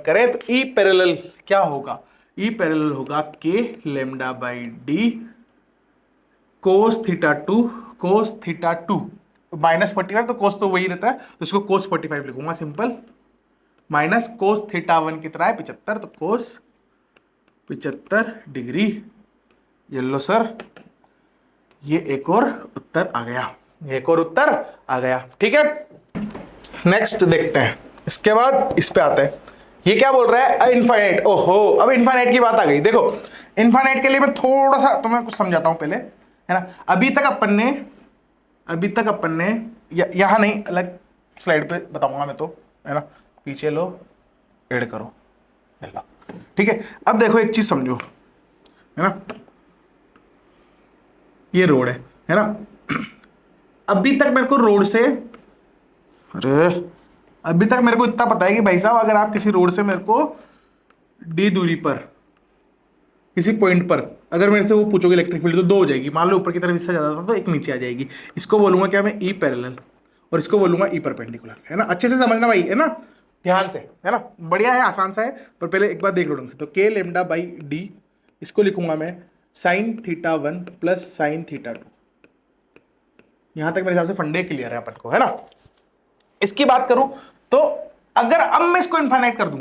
करें, तो ई पैरेलल क्या होगा? ई पैरेलल होगा K lambda by D cos theta 2 -45, तो कोस तो वही रहता है, तो इसको कोस 45 लिखूंगा सिंपल, माइनस कोस थीटा 1 कितना है 75, तो कोस 75 डिग्री। ये लो सर, ये एक और उत्तर आ गया, ठीक है। नेक्स्ट देखते हैं, इसके बाद इस पे आते हैं, ये क्या बोल रहा है? इनफाइनाइट। ओहो, अब इनफाइनाइट की बात आ गई। देखो इनफाइनाइट के लिए मैं थोड़ा सा तुम्हें कुछ समझाता हूं पहले, है ना। अभी तक अपन ने यहां नहीं, अलग स्लाइड पे बताऊंगा मैं तो, है ना, पीछे लो ऐड करो, ठीक है। अब देखो एक चीज समझो, है ना, ये रोड है ना। अभी तक मेरे को रोड से, अभी तक मेरे को इतना पता है कि भाई साहब अगर आप किसी रोड से मेरे को डी दूरी पर किसी पॉइंट पर अगर मेरे से वो पूछोगे इलेक्ट्रिक फील्ड, तो दो हो जाएगी। मान लो ऊपर की तरफ इससे ज्यादा था तो एक नीचे आ जाएगी। इसको बोलूंगा क्या मैं? ई पैरेलल, और इसको बोलूंगा ई परपेंडिकुलर, है ना। अच्छे से समझना भाई, है ना, ध्यान से, है ना। बढ़िया है, आसान सा है, पर पहले एक बार देख लो ढंग से। तो के लेमडा बाई डी, इसको लिखूंगा मैं sign theta 1 plus sine theta 2। यहां तक मेरे हिसाब से फंडे क्लियर है अपन को, है ना। इसकी बात करूं तो अगर अब मैं इसको इनफाइनाइट कर दूं,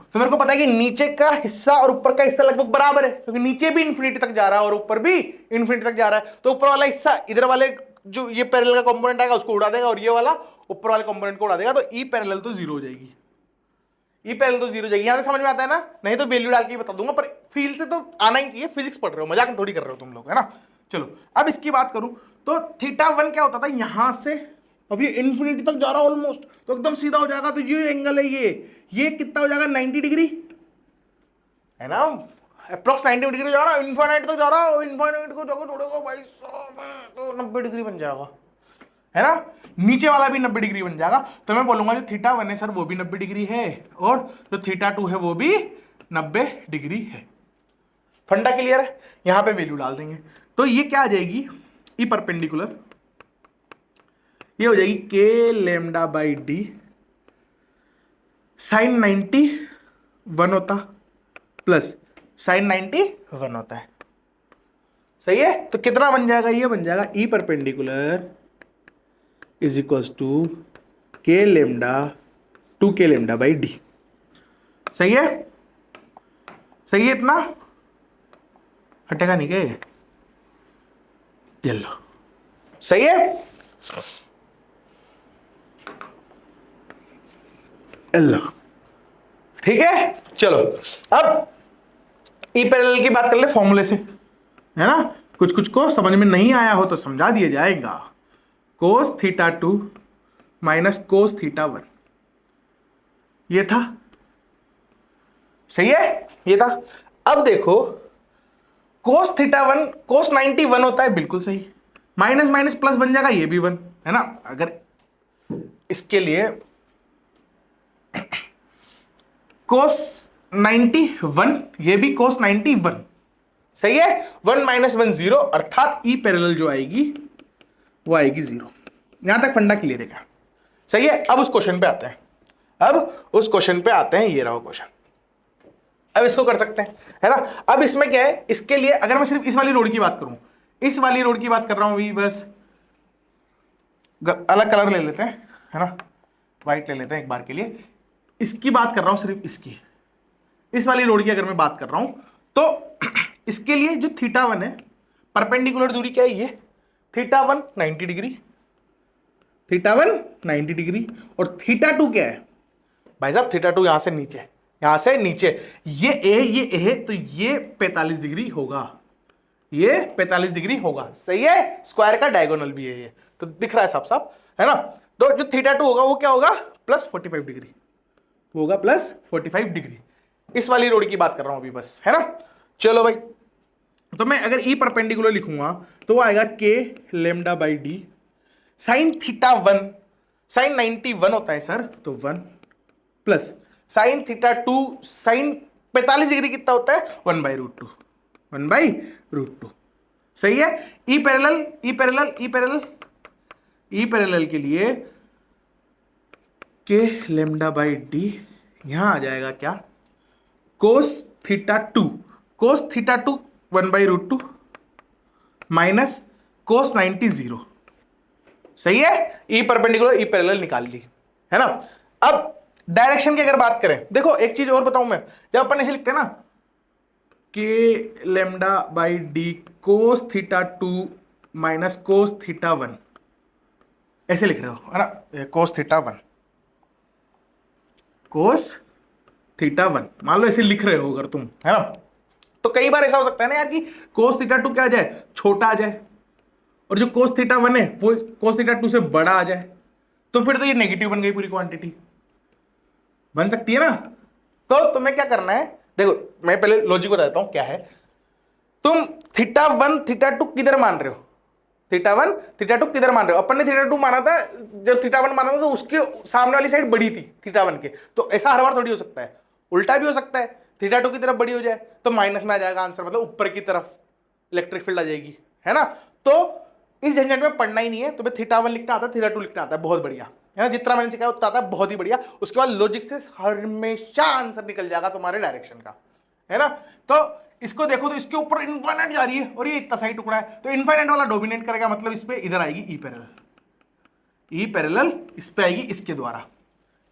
तो मेरे को पता है कि नीचे का हिस्सा और ऊपर का हिस्सा लगभग बराबर है, क्योंकि नीचे भी इंफिनिटी तक जा रहा है और ऊपर भी इंफिनिटी तक जा रहा है। तो ऊपर वाला हिस्सा इधर वाले जो ये पैरेलल का कंपोनेंट आएगा उसको उड़ा देगा, और ये वाला ऊपर वाले कंपोनेंट को उड़ा देगा। तो ई पैरेलल तो जीरो हो जाएगी, यहां से समझ में आता है ना। नहीं तो वैल्यू डाल के बता दूंगा, पर फील से तो आना ही चाहिए, फिजिक्स पढ़ रहे हो, मजाक थोड़ी कर रहे हो तुम लोग, है ना। चलो अब इसकी बात करूं तो थीटा 1 क्या होता था, यहां से अब ये इंफिनिटी तक जा रहा है ऑलमोस्ट, तो एकदम सीधा हो जाएगा। तो ये एंगल है, ये कितना हो जाएगा 90 डिग्री, है ना। अप्रोक्स 90 डिग्री जा रहा है, इनफाइनाइट तक जा रहा है, इनफाइनाइट को जाकर जोड़ेगा भाई साहब तो 90 डिग्री बन जाएगा, है ना। नीचे वाला भी 90 डिग्री बन जाएगा। तो मैं बोलूंगा जो थीटा 1 है सर वो भी 90 डिग्री है, और जो थीटा 2 है वो भी 90 डिग्री है। फंडा क्लियर है। यहां पे वैल्यू डाल देंगे तो ये क्या आ जाएगी, ई परपेंडिकुलर, ये हो जाएगी के लेमडा बाई डी साइन 91 होता प्लस साइन 91 होता है। सही है। तो कितना बन जाएगा, ये बन जाएगा E perpendicular is equals to के lambda 2 k lambda by D. सही है, सही है। इतना हटेगा नहीं क्या ये लो, सही है। लो ठीक है। चलो अब ई पैरेलल की बात कर ले फॉर्मूले से, है ना। कुछ कुछ को समझ में नहीं आया हो तो समझा दिया जाएगा। कोस थीटा 2 माइनस कोस थीटा 1, ये था, सही है, ये था। अब देखो कोस थीटा 1 कोस 91 होता है, बिल्कुल सही। माइनस माइनस प्लस बन जाएगा, ये भी 1 है ना। अगर इसके लिए कोस 91, ये भी कोस 91, सही है। 1 माइनस 1 0, अर्थात ई पैरेलल जो आएगी वो आएगी 0। यहां तक फंडा क्लियर है क्या, सही है। अब उस क्वेश्चन पे आते हैं, अब उस क्वेश्चन पे आते हैं। ये रहा क्वेश्चन, अब इसको कर सकते हैं, है ना। अब इसमें क्या है, इसके लिए अगर मैं सिर्फ इस वाली रोड की बात करूं, इस वाली रोड की बात कर रहा हूं अभी, बस अलग कलर ले लेते हैं, है ना, व्हाइट ले लेते हैं एक बार के लिए। इसकी बात कर रहा हूं सिर्फ इसकी, इस वाली रोड की अगर मैं बात कर रहा हूं तो इसके लिए जो थीटा 1 है, परपेंडिकुलर दूरी क्या है, ये थीटा 1 90 डिग्री, थीटा 1 90 डिग्री, और थीटा 2 क्या है भाई साहब, थीटा 2 यहां से नीचे, यहां से नीचे, ये ए है, तो ये 45 डिग्री होगा, ये 45 डिग्री होगा, सही है। स्क्वायर का डायगोनल भी है ये, तो दिख रहा है साफ साफ, है ना। तो जो थीटा 2 होगा वो क्या होगा, प्लस 45 डिग्री होगा, प्लस 45 डिग्री। इस वाली रोड की बात कर रहा हूं अभी बस, है ना। चलो भाई, तो मैं अगर ई परपेंडिकुलर लिखूंगा तो वो आएगा के lambda by D sine theta 1, sine 91 होता है सर, तो 1 plus sine theta 2, sine 45 degree कितना होता है, 1 बाई रूट 2, 1 बाई रूट 2, सही है। E parallel, E parallel, E parallel, E parallel के लिए के लेमडा बाई डी यहां आ जाएगा क्या, cos theta 2, cos theta 2 1 by root 2 minus cos 90 0, सही है। ई परपेंडिकुलर ई पैरेलल निकाल ली, है ना। अब डायरेक्शन की अगर बात करें, देखो एक चीज और बताऊं मैं, जब अपन ऐसे लिखते हैं ना के lambda by D cos theta 2 minus cos theta 1, ऐसे लिख रहे हो, है ना, कोस थीटा 1, कोस थीटा 1, मान लो ऐसे लिख रहे हो अगर तुम, है ना। तो कई बार ऐसा हो सकता है ना यार कि कोस थीटा 2 क्या आ जाए, छोटा आ जाए, और जो कोस थीटा 1 है वो कोस थीटा 2 से बड़ा आ जाए, तो फिर तो ये नेगेटिव बन गई पूरी क्वांटिटी, बन सकती है ना। तो तुम्हें क्या करना है, देखो मैं पहले लॉजिक बताता हूं क्या है। तुम थीटा 1 थीटा 2 किधर मान रहे हो, थीटा 1 थीटा 2 किधर मान रहे हो। अपन ने थीटा 2 माना था, जब थीटा 1 माना था तो उसके सामने वाली साइड बड़ी थी थीटा 1 के, तो ऐसा हर बार थोड़ी हो सकता है, उल्टा भी हो सकता है, थीटा 2 की तरफ बड़ी हो जाए तो माइनस में आ जाएगा आंसर, मतलब ऊपर की तरफ इलेक्ट्रिक फील्ड आ जाएगी, है ना। तो इस झंझट में पढ़ना ही नहीं है, तुम्हें थीटा 1 लिखना आता है, थीटा 2 लिखना आता है, बहुत बढ़िया, है ना। जितना मैंने सिखाया उतना आता है, बहुत ही बढ़िया। उसके बाद लॉजिक से हमेशा आंसर निकल जाएगा तुम्हारे डायरेक्शन का, है ना। तो इसको देखो तो इसके ऊपर इनफाइनाइट जा रही है और ये इतना सही टुकड़ा है, तो इनफाइनाइट वाला डोमिनेट करेगा, मतलब इस पे इधर आएगी ई पैरेलल, ई पैरेलल इस पे आएगी इसके द्वारा,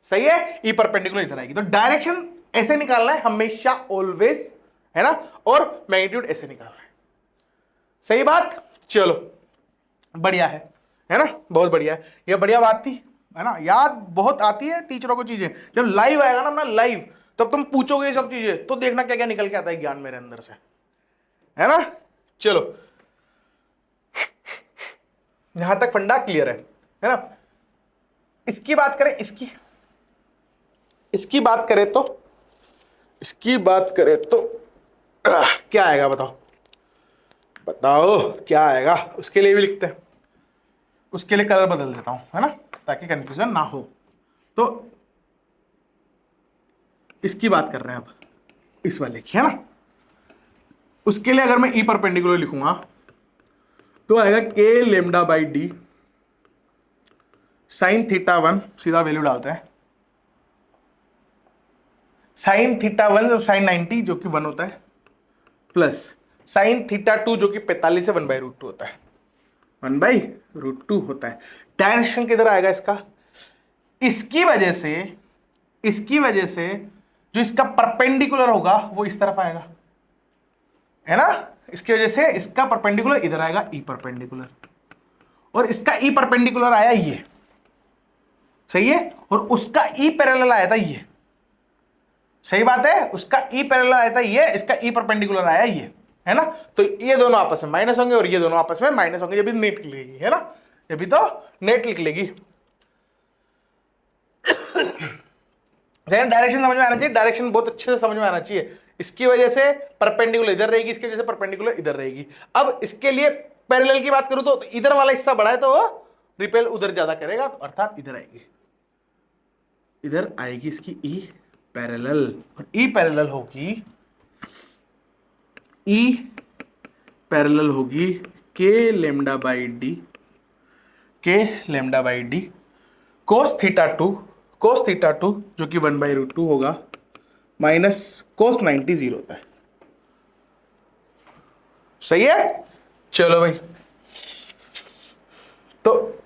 सही है। ई परपेंडिकुलर इधर आएगी, तो डायरेक्शन ऐसे निकालना है हमेशा, ऑलवेज, है ना, और मैग्नीट्यूड ऐसे निकालना है, सही बात। चलो बढ़िया है ना, बहुत बढ़िया है, ये बढ़िया बात थी, है ना। याद बहुत आती है टीचरों को चीजें, जब लाइव आएगा ना अपना लाइव, तब तुम पूछोगे ये सब चीजें तो देखना क्या क्या निकल के आता है ज्ञान मेरे अंदर से, है ना। चलो यहां तक फंडा क्लियर है ना। इसकी बात करें, इसकी बात करें तो क्या आएगा बताओ, बताओ क्या आएगा। उसके लिए भी लिखते हैं, उसके लिए कलर बदल देता हूं, है ना, ताकि कंफ्यूजन ना हो। तो इसकी बात कर रहे हैं अब, इस वाले की, है ना। उसके लिए अगर मैं ई परपेंडिकुलर लिखूंगा तो आएगा के lambda by D sine theta one, सीधा वैल्यू डालते हैं, साइन थीटा वन और साइन 90 जो कि 1 होता है, प्लस साइन थीटा 2 जो कि 45 से 1/√2 होता है, 1/√2 होता है। डायरेक्शन किधर आएगा इसका, इसकी वजह से, इसकी वजह से जो इसका परपेंडिकुलर होगा वो इस तरफ आएगा, है ना। इसकी वजह से इसका परपेंडिकुलर इधर आएगा, ई परपेंडिकुलर, और इसका ई परपेंडिकुलर आया ये, सही है, और उसका ई पैरेलल आया था ये, सही बात है, उसका ई पैरेलल आया था ये, इसका ई परपेंडिकुलर आया ये, है ना। तो ये दोनों आपस में माइनस होंगे और ये दोनों आपस में माइनस होंगे, ये भी नेट लिख लेगी, है ना, ये भी तो नेट लिख लेगी। डायरेक्शन समझ में आना चाहिए, डायरेक्शन बहुत अच्छे से समझ में आना चाहिए। इसकी वजह से परपेंडिकुलर इधर रहेगी, इसकी वजह से परपेंडिकुलर इधर रहेगी। अब इसके लिए पैरेलल की बात करूं तो इधर वाला हिस्सा बड़ा है तो वो रिपेल उधर ज्यादा करेगा, तो अर्थात इधर आएगी, इधर आएगी इसकी ई पैरेलल, और ई पैरेलल होगी, ई पैरेलल होगी के लेमडा बाई डी, के lambda by D cos theta 2, cos theta 2 जो कि 1/√2 होगा, माइनस कोस 90 0 होता है, सही है। चलो भाई, तो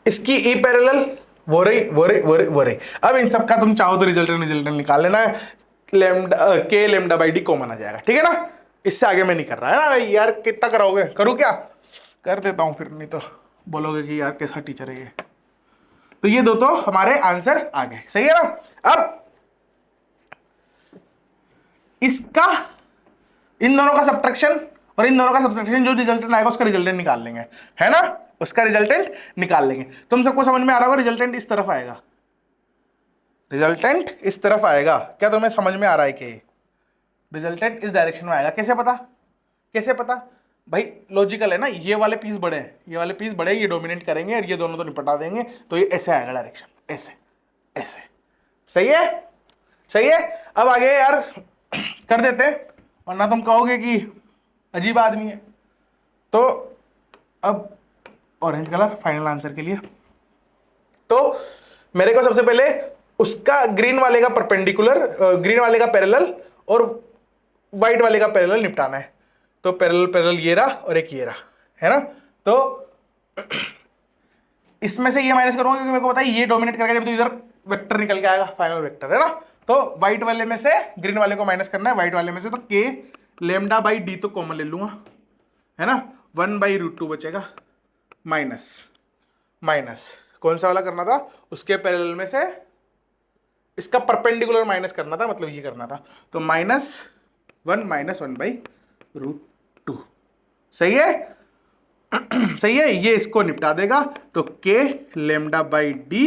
इसकी ई पैरेलल वो रही, वो रही, वो रही, वो रही। अब इन सब का तुम चाहो तो रिजल्टेंट निकाल लेना है, लेमडा के लेमडा बाई डी कॉमन आ जाएगा, ठीक है ना। इससे आगे मैं नहीं कर रहा है ना भाई, यार कितना कराओगे, करूँ क्या, कर देता हूं फिर, नहीं तो बोलोगे कि यार कैसा टीचर है ये। तो ये दो तो हमारे आंसर आ गए, सही है ना। अब इसका, इन दोनों का सब्ट्रैक्शन और इन दोनों का सब्ट्रैक्शन, जो रिजल्टेंट आएगा उसका रिजल्टेंट निकाल लेंगे, है ना, उसका रिजल्टेंट निकाल लेंगे। तुम सबको समझ में आ रहा होगा, रिजल्टेंट इस तरफ आएगा, रिजल्टेंट इस तरफ आएगा। क्या तुम्हें समझ में आ रहा है कि रिजल्टेंट इस डायरेक्शन में आएगा? कैसे पता, कैसे पता भाई, लॉजिकल है ना, ये वाले पीस बड़े हैं, ये वाले पीस बड़े, ये डोमिनेट करेंगे और ये दोनों तो निपटा देंगे, तो ये ऐसे आएगा डायरेक्शन, ऐसे ऐसे, सही है, सही है। अब आगे यार कर देते हैं, वरना तुम कहोगे कि अजीब आदमी है। तो अब ऑरेंज कलर फाइनल आंसर के लिए, तो मेरे को सबसे पहले उसका ग्रीन वाले का परपेंडिकुलर, ग्रीन वाले का पैरेलल और व्हाइट वाले का पैरेलल निपटाना है। तो पैरेलल पैरेलल ये रहा और एक ये रहा, है ना। तो इसमें से ये माइनस करूंगा क्योंकि मेरे को पता है ये डोमिनेट करके जब तो इधर वेक्टर निकल के आएगा, फाइनल वेक्टर, है ना। तो व्हाइट वाले में से ग्रीन वाले को माइनस करना है, व्हाइट वाले में से, तो के लेमडा बाई डी तो कॉमन ले लूंगा, है ना, 1/√2 बचेगा, माइनस माइनस कौन सा वाला करना था, उसके पैरेलल में से इसका परपेंडिकुलर माइनस करना था, मतलब ये करना था, तो -1 - 1/√2, सही है। सही है, ये इसको निपटा देगा, तो के लेमडा बाई डी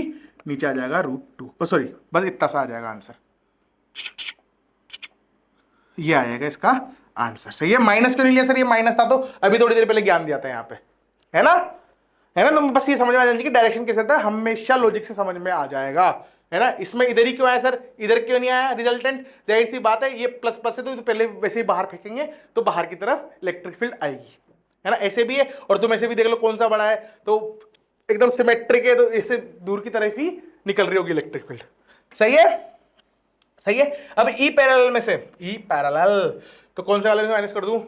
नीचे आ जाएगा √2, सॉरी बस इतना सा आ जाएगा आंसर, ये आएगा इसका आंसर, सही है। माइनस क्यों नहीं लिया सर, ये माइनस था तो अभी थोड़ी देर पहले ज्ञान दिया था यहाँ पे, है ना, है ना। तुम बस ये समझ में आ जाएगी कि डायरेक्शन कैसे था, हमेशा लॉजिक से समझ में आ जाएगा, है ना। इसमें इधर ही क्यों आया सर, इधर क्यों नहीं आया रिजल्टेंट, जाहिर सी बात है, ये प्लस प्लस है तो पहले वैसे ही बाहर फेंकेंगे तो बाहर की तरफ इलेक्ट्रिक फील्ड आएगी, है ना। ऐसे भी है, और तुम ऐसे भी देख लो कौन सा बड़ा है, तो एकदम सिमेट्रिक है, तो इससे दूर की तरफ ही निकल रही होगी इलेक्ट्रिक फील्ड, सही है, सही है। अब ई पैरेलल में से, ई पैरेलल तो कौन से वाले में माइनस कर दूं,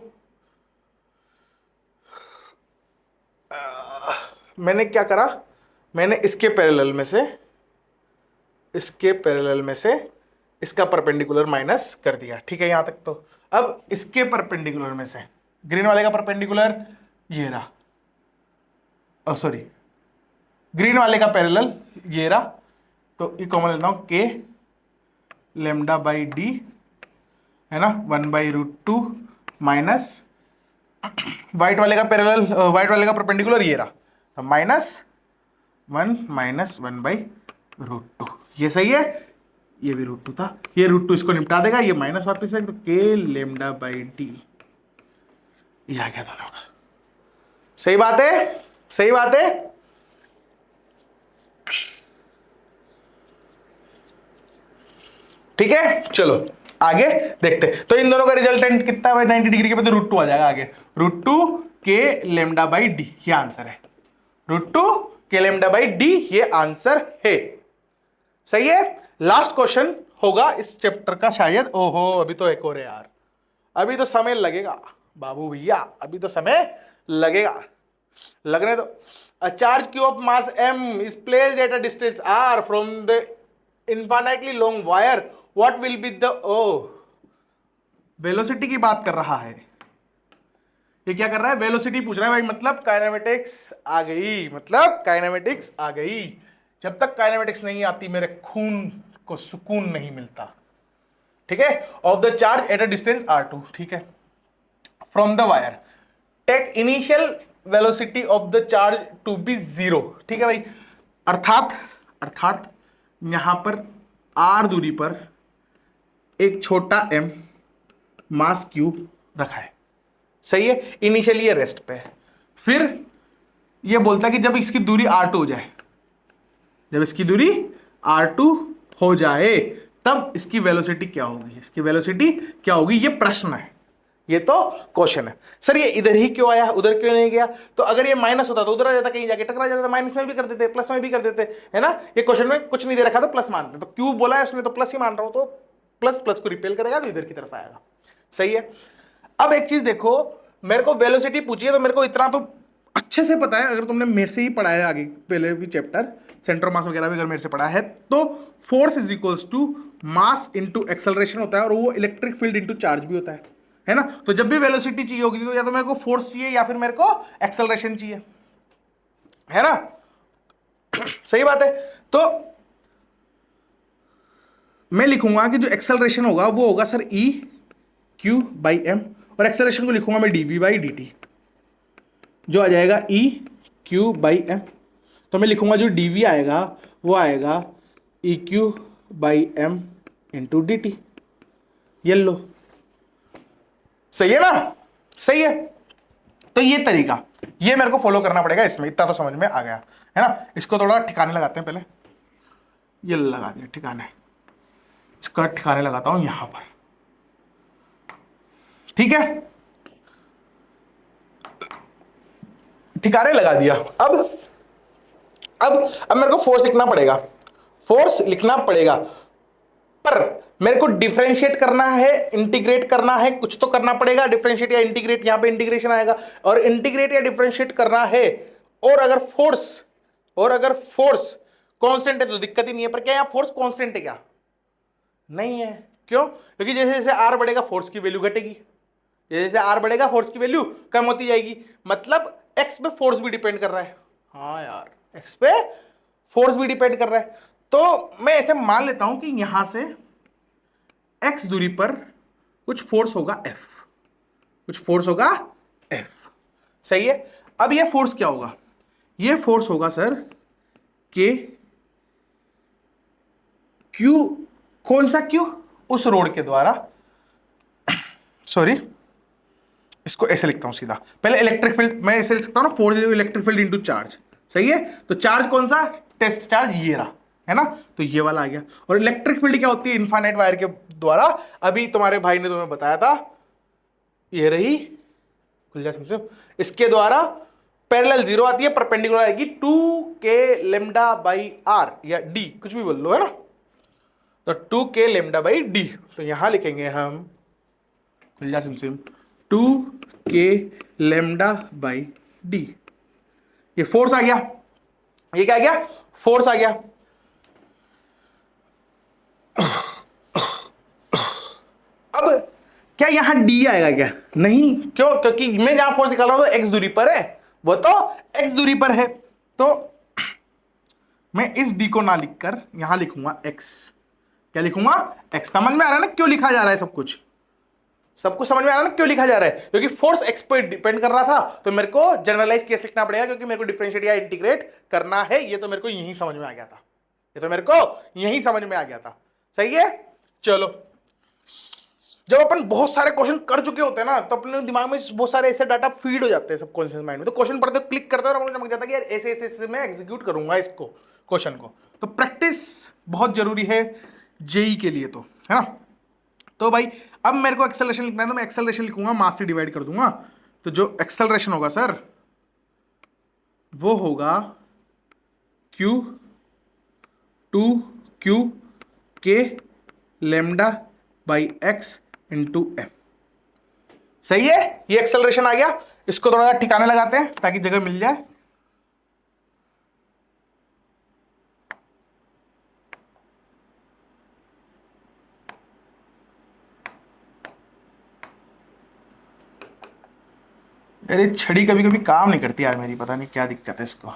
मैंने क्या करा, मैंने इसके पैरेलल में से, इसके पैरेलल में से इसका परपेंडिकुलर माइनस कर दिया, ठीक है यहां तक। तो अब इसके परपेंडिकुलर में से ग्रीन वाले का परपेंडिकुलर ये रहा, सॉरी ग्रीन वाले का पैरेलल ये रहा, तो ये कॉमन लेता हूं, के लेमडा बाई डी, है ना, 1/√2 माइनस व्हाइट वाले का पैरेलल, व्हाइट वाले का परपेंडिकुलर ये रहा, -1 - 1/√2, ये सही है, ये भी √2 था, ये √2 इसको निपटा देगा, ये माइनस वापस है, तो के लेमडा बाई डी ये आ गया दोनों का। सही बात है, सही बात है। ठीक है, चलो आगे देखते। तो इन दोनों का रिजल्टेंट कितना है 90 डिग्री के पे, तो √2 आ जाएगा आगे। √2 के लेमडा बाई डी ये आंसर है। √2 के लेमडा बाई डी ये आंसर है। सही है। लास्ट क्वेश्चन होगा इस चैप्टर का शायद। ओहो, अभी तो एक और है यार, अभी तो समय लगेगा बाबू भैया, अभी तो समय लगेगा, लगने दो। A charge q of mass m is placed at a distance r from the infinitely long wire. What will be the velocity की बात कर रहा है। ये क्या कर रहा है, वेलोसिटी पूछ रहा है भाई, मतलब काइनेमेटिक्स आ गई, मतलब काइनेमेटिक्स आ गई। जब तक काइनेमेटिक्स नहीं आती मेरे खून को सुकून नहीं मिलता। ठीक है, of the charge at a distance r2, ठीक है, from the wire take initial velocity of the charge to be 0। ठीक है भाई, अर्थात यहां पर r दूरी पर एक छोटा m मास q रखा है। सही है, इनिशियली ये रेस्ट पे है। फिर ये बोलता है कि जब इसकी दूरी r2 हो जाए, जब इसकी दूरी r2 हो जाए तब इसकी वेलोसिटी क्या होगी, इसकी वेलोसिटी क्या होगी, ये प्रश्न है, ये तो क्वेश्चन है। सर ये इधर ही क्यों आया, उधर क्यों नहीं गया? तो अगर ये माइनस होता तो उधर आ जाता, कहीं जाके टकरा जाता, माइनस में भी कर देते, प्लस में भी कर देते, है ना। ये क्वेश्चन में कुछ नहीं दे रखा तो प्लस मानते, तो क्यों बोला है उसने, तो प्लस ही मान रहा हूं, तो प्लस प्लस को रिपेल करेगा तो इधर की तरफ आएगा। सही है। अब एक चीज देखो, मेरे को वेलोसिटी पूछिए तो मेरे को इतना तो अच्छे से पता है, अगर तुमने मेरे से ही पढ़ा है आगे पहले भी चैप्टर, सेंटर मास वगैरह भी अगर मेरे से पढ़ा है, तो force is equals to mass into acceleration होता है, और वो इलेक्ट्रिक फील्ड इंटू चार्ज भी होता है ना। तो जब भी वेलोसिटी चाहिए होगी तो या तो मेरे को फोर्स चाहिए या फिर मेरे को एक्सेलरेशन चाहिए, है ना। सही बात है। तो मैं लिखूंगा कि जो एक्सेलरेशन होगा वो होगा sir E q by m, और एक्सेलरेशन को लिखूंगा मैं dv बाई dt, जो आ जाएगा ई क्यू बाई एम। तो मैं लिखूंगा जो dv आएगा वो आएगा E q by m into d t. ये लो, सही है ना, सही है। तो ये तरीका, ये मेरे को फॉलो करना पड़ेगा इसमें, इतना तो समझ में आ गया है ना। इसको थोड़ा ठिकाने लगाते हैं पहले, ये लगा दिया ठिकाने, इसका ठिकाने लगाता हूं यहां पर, ठीक है, ठिकाने लगा दिया। अब मेरे को फोर्स लिखना पड़ेगा, फोर्स लिखना पड़ेगा, पर मेरे को डिफरेंशिएट करना है, इंटीग्रेट करना है, कुछ तो करना पड़ेगा। डिफरेंशिएट या इंटीग्रेट, यहां पे इंटीग्रेशन आएगा, और इंटीग्रेट या डिफरेंशिएट करना है। और अगर फोर्स कांस्टेंट है तो दिक्कत ही नहीं है। पर क्या यहां फोर्स कांस्टेंट है क्या? नहीं है। क्यों? क्योंकि जैसे जैसे आर बढ़ेगा फोर्स की वैल्यू घटेगी, जैसे जैसे आर बढ़ेगा फोर्स की वैल्यू कम होती जाएगी। मतलब एक्स पे फोर्स भी डिपेंड कर रहा है। हाँ यार, एक्स पे फोर्स भी डिपेंड कर रहा है। तो मैं ऐसे मान लेता हूं कि यहां से एक्स दूरी पर कुछ फोर्स होगा एफ, कुछ फोर्स होगा एफ। सही है। अब ये फोर्स क्या होगा? ये फोर्स होगा सर के क्यू। कौन सा क्यू? उस रोड के द्वारा, सॉरी इसको ऐसे लिखता हूं सीधा, पहले इलेक्ट्रिक फील्ड मैं ऐसे लिख सकता हूं ना, force electric field into charge. सही है। तो चार्ज कौन सा? टेस्ट चार्ज, ये रहा, है ना। तो ये वाला आ गया। और इलेक्ट्रिक फील्ड क्या होती है? इनफाइनाइट वायर के द्वारा। अभी तुम्हारे भाई ने तुम्हें बताया था, ये रही खुल जा, इसके द्वारा पैरेलल जीरो आती है, परपेंडिकुलर आएगी 2k लेमडा बाई आर या डी, कुछ भी बोल लो, है ना। तो 2k लेमडा बाई डी, तो यहां लिखेंगे हम, खुल जा SIM, 2k lambda by D. ये फोर्स आ गया, ये क्या आ गया? फोर्स आ गया। अब क्या यहां डी आएगा क्या? नहीं। क्यों? क्योंकि मैं जहां फोर्स निकाल रहा हूं तो एक्स दूरी पर है, वो तो एक्स दूरी पर है। तो मैं इस डी को ना लिखकर यहां लिखूंगा एक्स। क्या लिखूंगा? एक्स। समझ में आ रहा है ना क्यों लिखा जा रहा है? सब कुछ समझ में आ रहा है ना क्यों लिखा जा रहा है? क्योंकि फोर्स एक्स पर डिपेंड कर रहा था, तो मेरे को जनरलाइज केस लिखना पड़ेगा, क्योंकि मेरे को डिफरेंशिएट या इंटीग्रेट करना है। ये तो मेरे को यही समझ में आ गया था, ये तो मेरे को यही समझ में आ गया था। सही है। चलो, जब अपन बहुत सारे क्वेश्चन कर चुके होते हैं ना, तो अपने दिमाग में बहुत सारे ऐसे डाटा फीड हो जाते हैं सबकॉन्शियस माइंड में, तो क्वेश्चन पढ़ते क्लिक करते हैं और मुझे लग जाता है कि यार ऐसे ऐसे ऐसे मैं एग्जीक्यूट करूंगा इसको, क्वेश्चन को। तो प्रैक्टिस बहुत जरूरी है जेई के लिए, तो है ना। तो भाई अब मेरे को एक्सेलरेशन लिखना है, तो मैं एक्सेलरेशन लिखूंगा, मास से डिवाइड कर दूंगा। तो जो एक्सेलरेशन होगा सर, वो होगा q two q k lambda by x into m. सही है, ये एक्सेलरेशन आ गया। इसको थोड़ा सा ठिकाने लगाते हैं ताकि जगह मिल जाए। अरे छड़ी कभी कभी काम नहीं करती यार मेरी, पता नहीं क्या दिक्कत है इसको,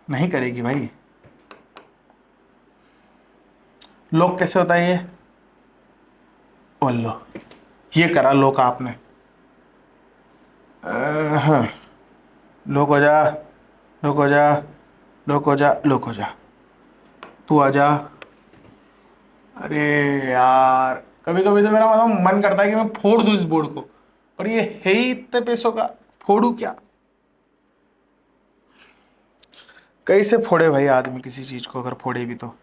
नहीं करेगी भाई। लॉक कैसे होता है ये, और लो, ये करा लॉक आपने। हाँ, लॉक हो जा, लॉक हो जा, लॉक हो जा, लॉक हो जा, तू आ जा। अरे यार, कभी कभी तो मेरा मतलब मन करता है कि मैं फोड़ दूं इस बोर्ड को, पर ये है ही इतने पैसों का, फोड़ू क्या। कैसे फोड़े भाई आदमी किसी चीज को, अगर फोड़े भी तो।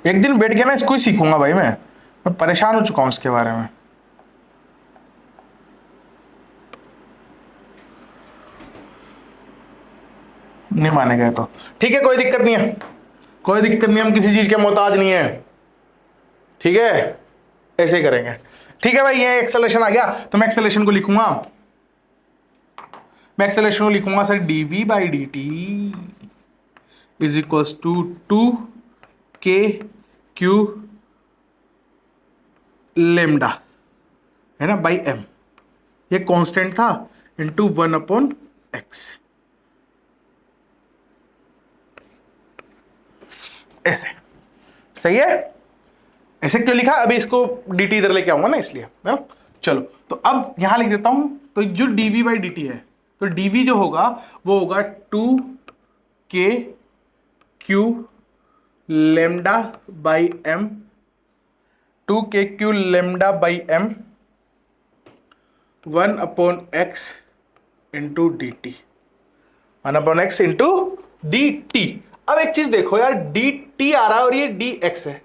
एक दिन बैठ के ना इसको ही सीखूंगा भाई, मैं परेशान हो चुका हूं इसके बारे में। नहीं माने गए तो ठीक है, कोई दिक्कत नहीं है, कोई दिक्कत नहीं, हम किसी चीज के मोहताज नहीं है, ठीक है, ऐसे ही करेंगे। ठीक है भाई, ये एक्सेलरेशन आ गया, तो मैं एक्सेलरेशन को लिखूंगा, मैं एक्सेलरेशन को लिखूंगा sir, d v by d t is equals to 2 k q lambda, है ना, बाई एम, ये कांस्टेंट था, इंटू 1/x। ऐसे सही है। ऐसे क्यों लिखा, अभी इसको dt इधर लेके आऊंगा ना, इसलिए, है ना। चलो, तो अब यहां लिख देता हूं, तो जो dv बाई dt है, तो dv जो होगा वो होगा 2 k q lambda by m, 2 k q lambda by m 1/x into d t, 1/x into d t. अब एक चीज देखो यार, डी टी आ रहा है और ये डी एक्स है,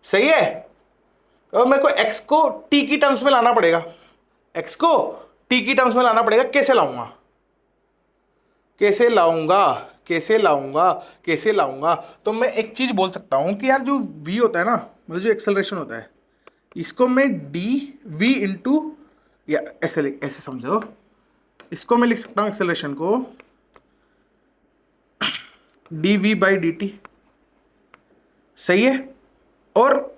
सही है। और मेरे को x को t की टर्म्स में लाना पड़ेगा, x को t की टर्म्स में लाना पड़ेगा। कैसे लाऊंगा, कैसे लाऊंगा, कैसे लाऊंगा, कैसे लाऊंगा। तो मैं एक चीज बोल सकता हूं कि यार जो v होता है ना, मतलब जो एक्सेलरेशन होता है, इसको मैं डी वी इंटू, या ऐसे ऐसे समझो, इसको मैं लिख सकता हूं एक्सेलरेशन को d v by d t, सही है। और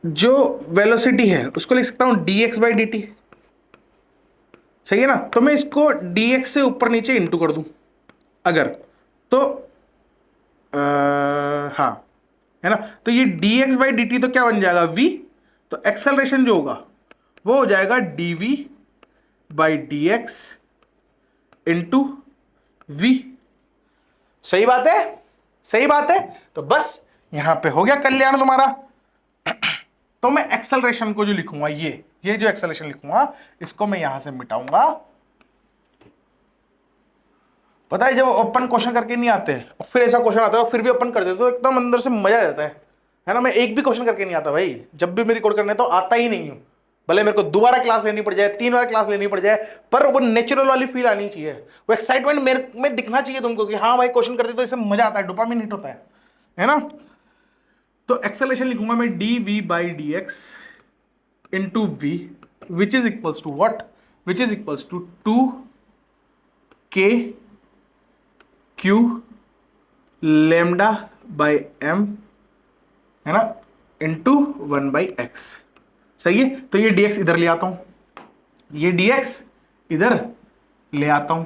जो वेलोसिटी है उसको लिख सकता हूं D x by d t, सही है ना। तो मैं इसको डी एक्स से ऊपर नीचे इंटू कर दूं अगर, तो हाँ, है ना। तो ये D x by d T तो क्या बन जाएगा, v, तो एक्सेलरेशन जो होगा वो हो जाएगा d v by d x into v. सही बात है, सही बात है। तो बस यहां पे हो गया कल्याण तुम्हारा। तो मैं एक्सेलरेशन को जो लिखूंगा, ये जो एक्सेलरेशन लिखूंगा, इसको मैं यहां से मिटाऊंगा। पता है जब अपन क्वेश्चन करके नहीं आते और फिर ऐसा क्वेश्चन आता है और फिर भी अपन कर देते तो एकदम अंदर से मजा आ जाता है ना। मैं एक भी क्वेश्चन करके नहीं आता भाई, जब भी मेरी रिकॉर्ड करने तो आता ही नहीं हूं, भले मेरे को दोबारा क्लास लेनी पड़ जाए, 3 बार क्लास लेनी पड़ जाए, पर वो नेचुरल वाली फील आनी चाहिए, वो एक्साइटमेंट मेरे में दिखना चाहिए तुमको कि हाँ भाई क्वेश्चन करते तो इससे मजा आता है, डोपामिन हिट होता है ना। तो एक्सेलरेशन लिखूंगा मैं d v by d x into v, which is equals to what, which is equals to 2 k q lambda by m, है ना, इंटू 1/x। सही है। तो ये dx इधर ले आता हूं, ये dx इधर ले आता हूं।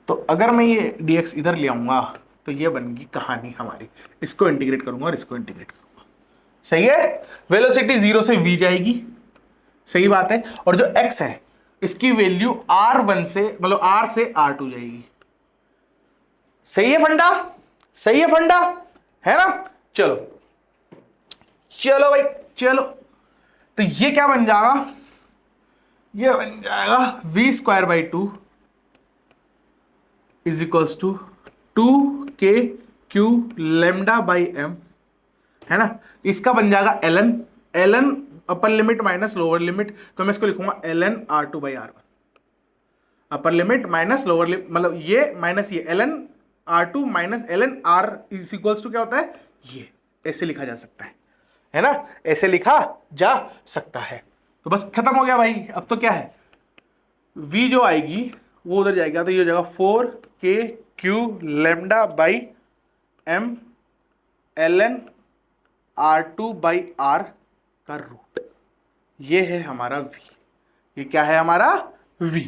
तो अगर मैं ये dx इधर ले आऊंगा तो ये बन गई कहानी हमारी। इसको इंटीग्रेट करूंगा और इसको इंटीग्रेट करूंगा, सही है। वेलोसिटी 0 से v जाएगी, सही बात है। और जो x है इसकी वैल्यू r1 से मतलब r से r2 जाएगी। सही है फंडा, सही है फंडा, है ना। चलो चलो भाई चलो, तो ये क्या बन जाएगा, ये बन जाएगा v²/2 is equals to 2kq λ/m, है ना। इसका बन जाएगा ln upper limit minus lower limit, तो मैं इसको लिखूंगा ln r2/r1, upper limit minus lower limit, मतलब ये माइनस ये ln r2 minus ln r is equals to क्या होता है, ये ऐसे लिखा जा सकता है ना, ऐसे लिखा जा सकता है। तो बस खत्म हो गया भाई। अब तो क्या है, v जो आएगी वो उधर जाएगा, तो ये हो जाएगा 4kq λ/m ln r2/r का रूट, ये है हमारा v। ये क्या है हमारा v।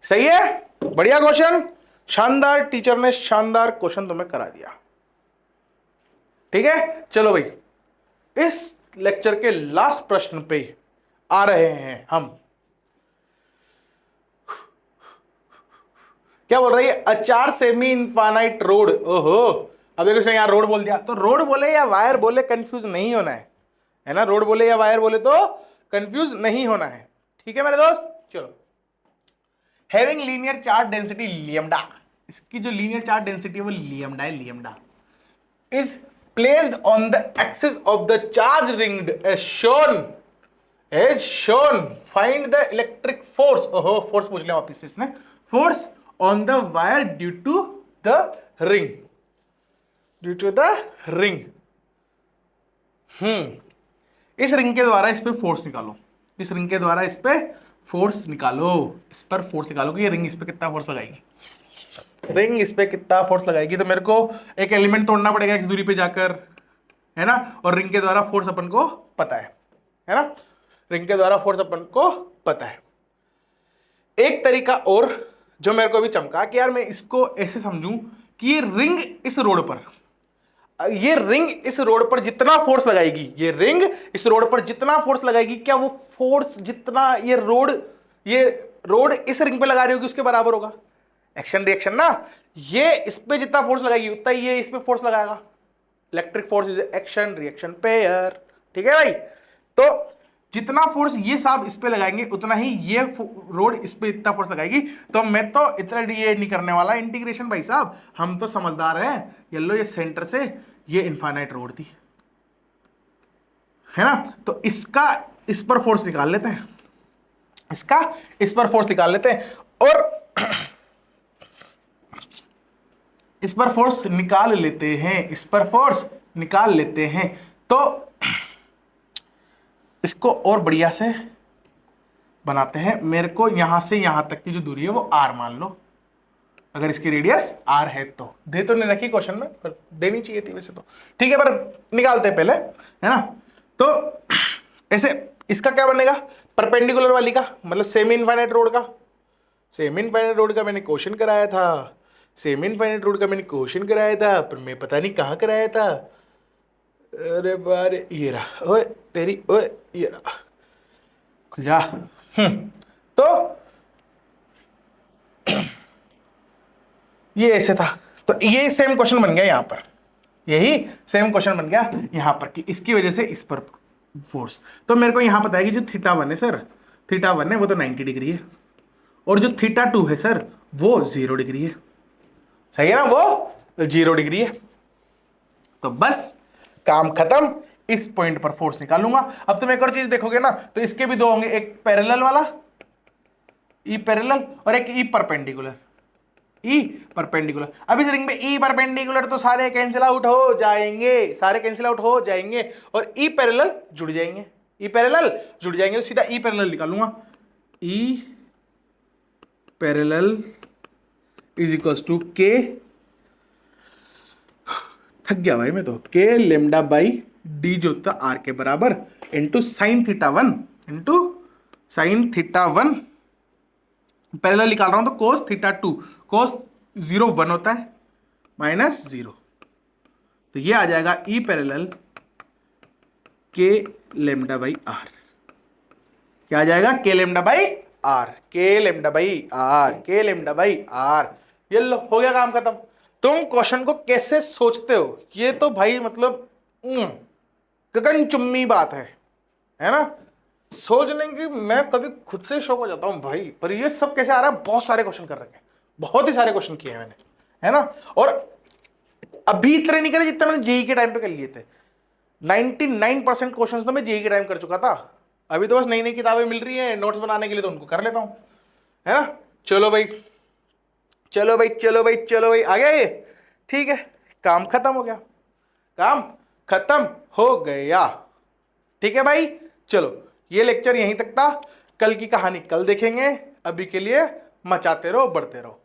सही है, बढ़िया क्वेश्चन, शानदार, टीचर ने शानदार क्वेश्चन तुम्हें करा दिया। ठीक है, चलो भाई इस लेक्चर के लास्ट प्रश्न पे आ रहे हैं हम। क्या बोल रही है, अचार सेमी इनफाइनाइट रोड। ओहो, अब देखो यहाँ रोड बोल दिया, तो रोड बोले या वायर बोले कंफ्यूज नहीं होना है ना। रोड बोले या वायर बोले तो कंफ्यूज नहीं होना है। ठीक है मेरे दोस्त, चलो। Having linear charge density lambda, इसकी जो लीनियर चार्ज डेंसिटी है वो लियमडा है, lambda is placed on the axis of the charge ring as shown find the electric force. ओहो, फोर्स पूछ लिया वापिस से इसने, force on the wire due to the ring, due to the ring. इस रिंग के द्वारा इस पे फोर्स निकालो, इस रिंग के द्वारा इस पे फोर्स निकालो, इस पर फोर्स निकालो कि ये रिंग इस पे कितना फोर्स लगाएगी, रिंग इस पे कितना फोर्स लगाएगी। तो मेरे को एक एलिमेंट तोड़ना पड़ेगा x दूरी पे जाकर, है ना, और रिंग के द्वारा फोर्स अपन को पता है ना, रिंग के द्वारा फोर्स अपन को पता है। एक तरीका और जो मेरे को भी चमका कि यार मैं इसको ऐसे समझूं कि ये रिंग इस रोड पर, ये रिंग इस रोड पर जितना फोर्स लगाएगी, ये रिंग इस रोड पर जितना फोर्स लगाएगी, क्या वो फोर्स जितना ये रोड इस रिंग पे लगा रही होगी उसके बराबर होगा। एक्शन रिएक्शन ना, ये इस पे जितना फोर्स लगाएगी उतना ये इस पे फोर्स लगाएगा। Electric force is action reaction pair. ठीक है भाई, तो जितना फोर्स ये साहब इस पे लगाएंगे उतना ही ये रोड इस पे इतना फोर्स लगाएगी। तो मैं तो इतना ये नहीं करने वाला इंटीग्रेशन भाई साहब, हम तो समझदार हैं। ये लो, ये सेंटर से ये इनफाइनाइट रोड थी, है ना, तो इसका इस पर फोर्स निकाल लेते हैं, इसका इस पर फोर्स निकाल लेते हैं, और इस पर फोर्स निकाल लेते हैं, इस पर फोर्स निकाल लेते हैं। तो इसको और बढ़िया से बनाते हैं। मेरे को यहां से यहां तक की जो दूरी है वो r मान लो, अगर इसकी रेडियस r है तो। दे तो नहीं रखी क्वेश्चन में, पर देनी चाहिए थी वैसे तो। ठीक है, पर निकालते हैं पहले, है ना। तो ऐसे इसका क्या बनेगा, परपेंडिकुलर वाली का, मतलब सेमी इनफाइनाइट रोड का। सेमी इनफाइनाइट रोड का मैंने क्वेश्चन कराया था, सेमी इनफाइनाइट रोड का मैंने क्वेश्चन कराया था, पर मैं पता नहीं कहाँ कराया था। अरे बारे, ये रहा, ओए तेरी, ओए ये रहा, खुल जा। तो ये ऐसे था, तो ये सेम क्वेश्चन बन गया यहां पर, यही सेम क्वेश्चन बन गया यहां पर कि इसकी वजह से इस पर फोर्स। तो मेरे को यहां पता है कि जो θ1 है सर, θ1 है वो तो 90 डिग्री है, और जो θ2 है सर वो 0 डिग्री है। सही है ना, वो 0 डिग्री है। तो बस काम खत्म, इस पॉइंट पर फोर्स निकालूंगा। अब तुम एक और चीज देखोगे ना, तो इसके भी दो होंगे, एक पैरेलल वाला ई पैरेलल और एक ई परपेंडिकुलर, ई परपेंडिकुलर। अब इस रिंग में ई परपेंडिकुलर तो सारे कैंसिल आउट हो जाएंगे, सारे कैंसिल आउट हो जाएंगे, और ई पैरेलल जुड़ जाएंगे, ई पैरेलल जुड़ जाएंगे, तो सीधा ई पैरेलल निकालूंगा। E parallel is equals to k, थक गया भाई मैं तो, के लेमडा बाई डी जो होता आर के बराबर, into sine θ1, into sine θ1, parallel निकाल रहा हूं तो कोस θ2, कोस 0 1 होता है, -0, तो ये आ जाएगा ई पैरेलल के लेमडा बाई आर। क्या आ जाएगा? के लेमडा बाई आर, के लेमडा बाई आर, के लेमडा बाई आर। ये लो, हो गया काम खत्म। तुम क्वेश्चन को कैसे सोचते हो, ये तो भाई मतलब गगनचुम्बी बात है ना। सोचने की मैं कभी खुद से शौक हो जाता हूं भाई, पर ये सब कैसे आ रहा है? बहुत सारे क्वेश्चन कर रखे हैं, बहुत ही सारे क्वेश्चन किए हैं मैंने, है ना। और अभी इतने नहीं करे जितना मैंने जेई के टाइम पे कर लिए थे। 99% क्वेश्चंस तो मैं जेई के टाइम कर चुका था। अभी तो बस नई नई किताबें मिल रही हैं नोट्स बनाने के लिए, तो उनको कर लेता हूं, है ना। चलो भाई, चलो भाई, चलो भाई, चलो भाई, आ गया ये। ठीक है, काम खत्म हो गया, काम खत्म हो गया। ठीक है भाई, चलो ये लेक्चर यहीं तक था। कल की कहानी कल देखेंगे। अभी के लिए मचाते रहो, बढ़ते रहो।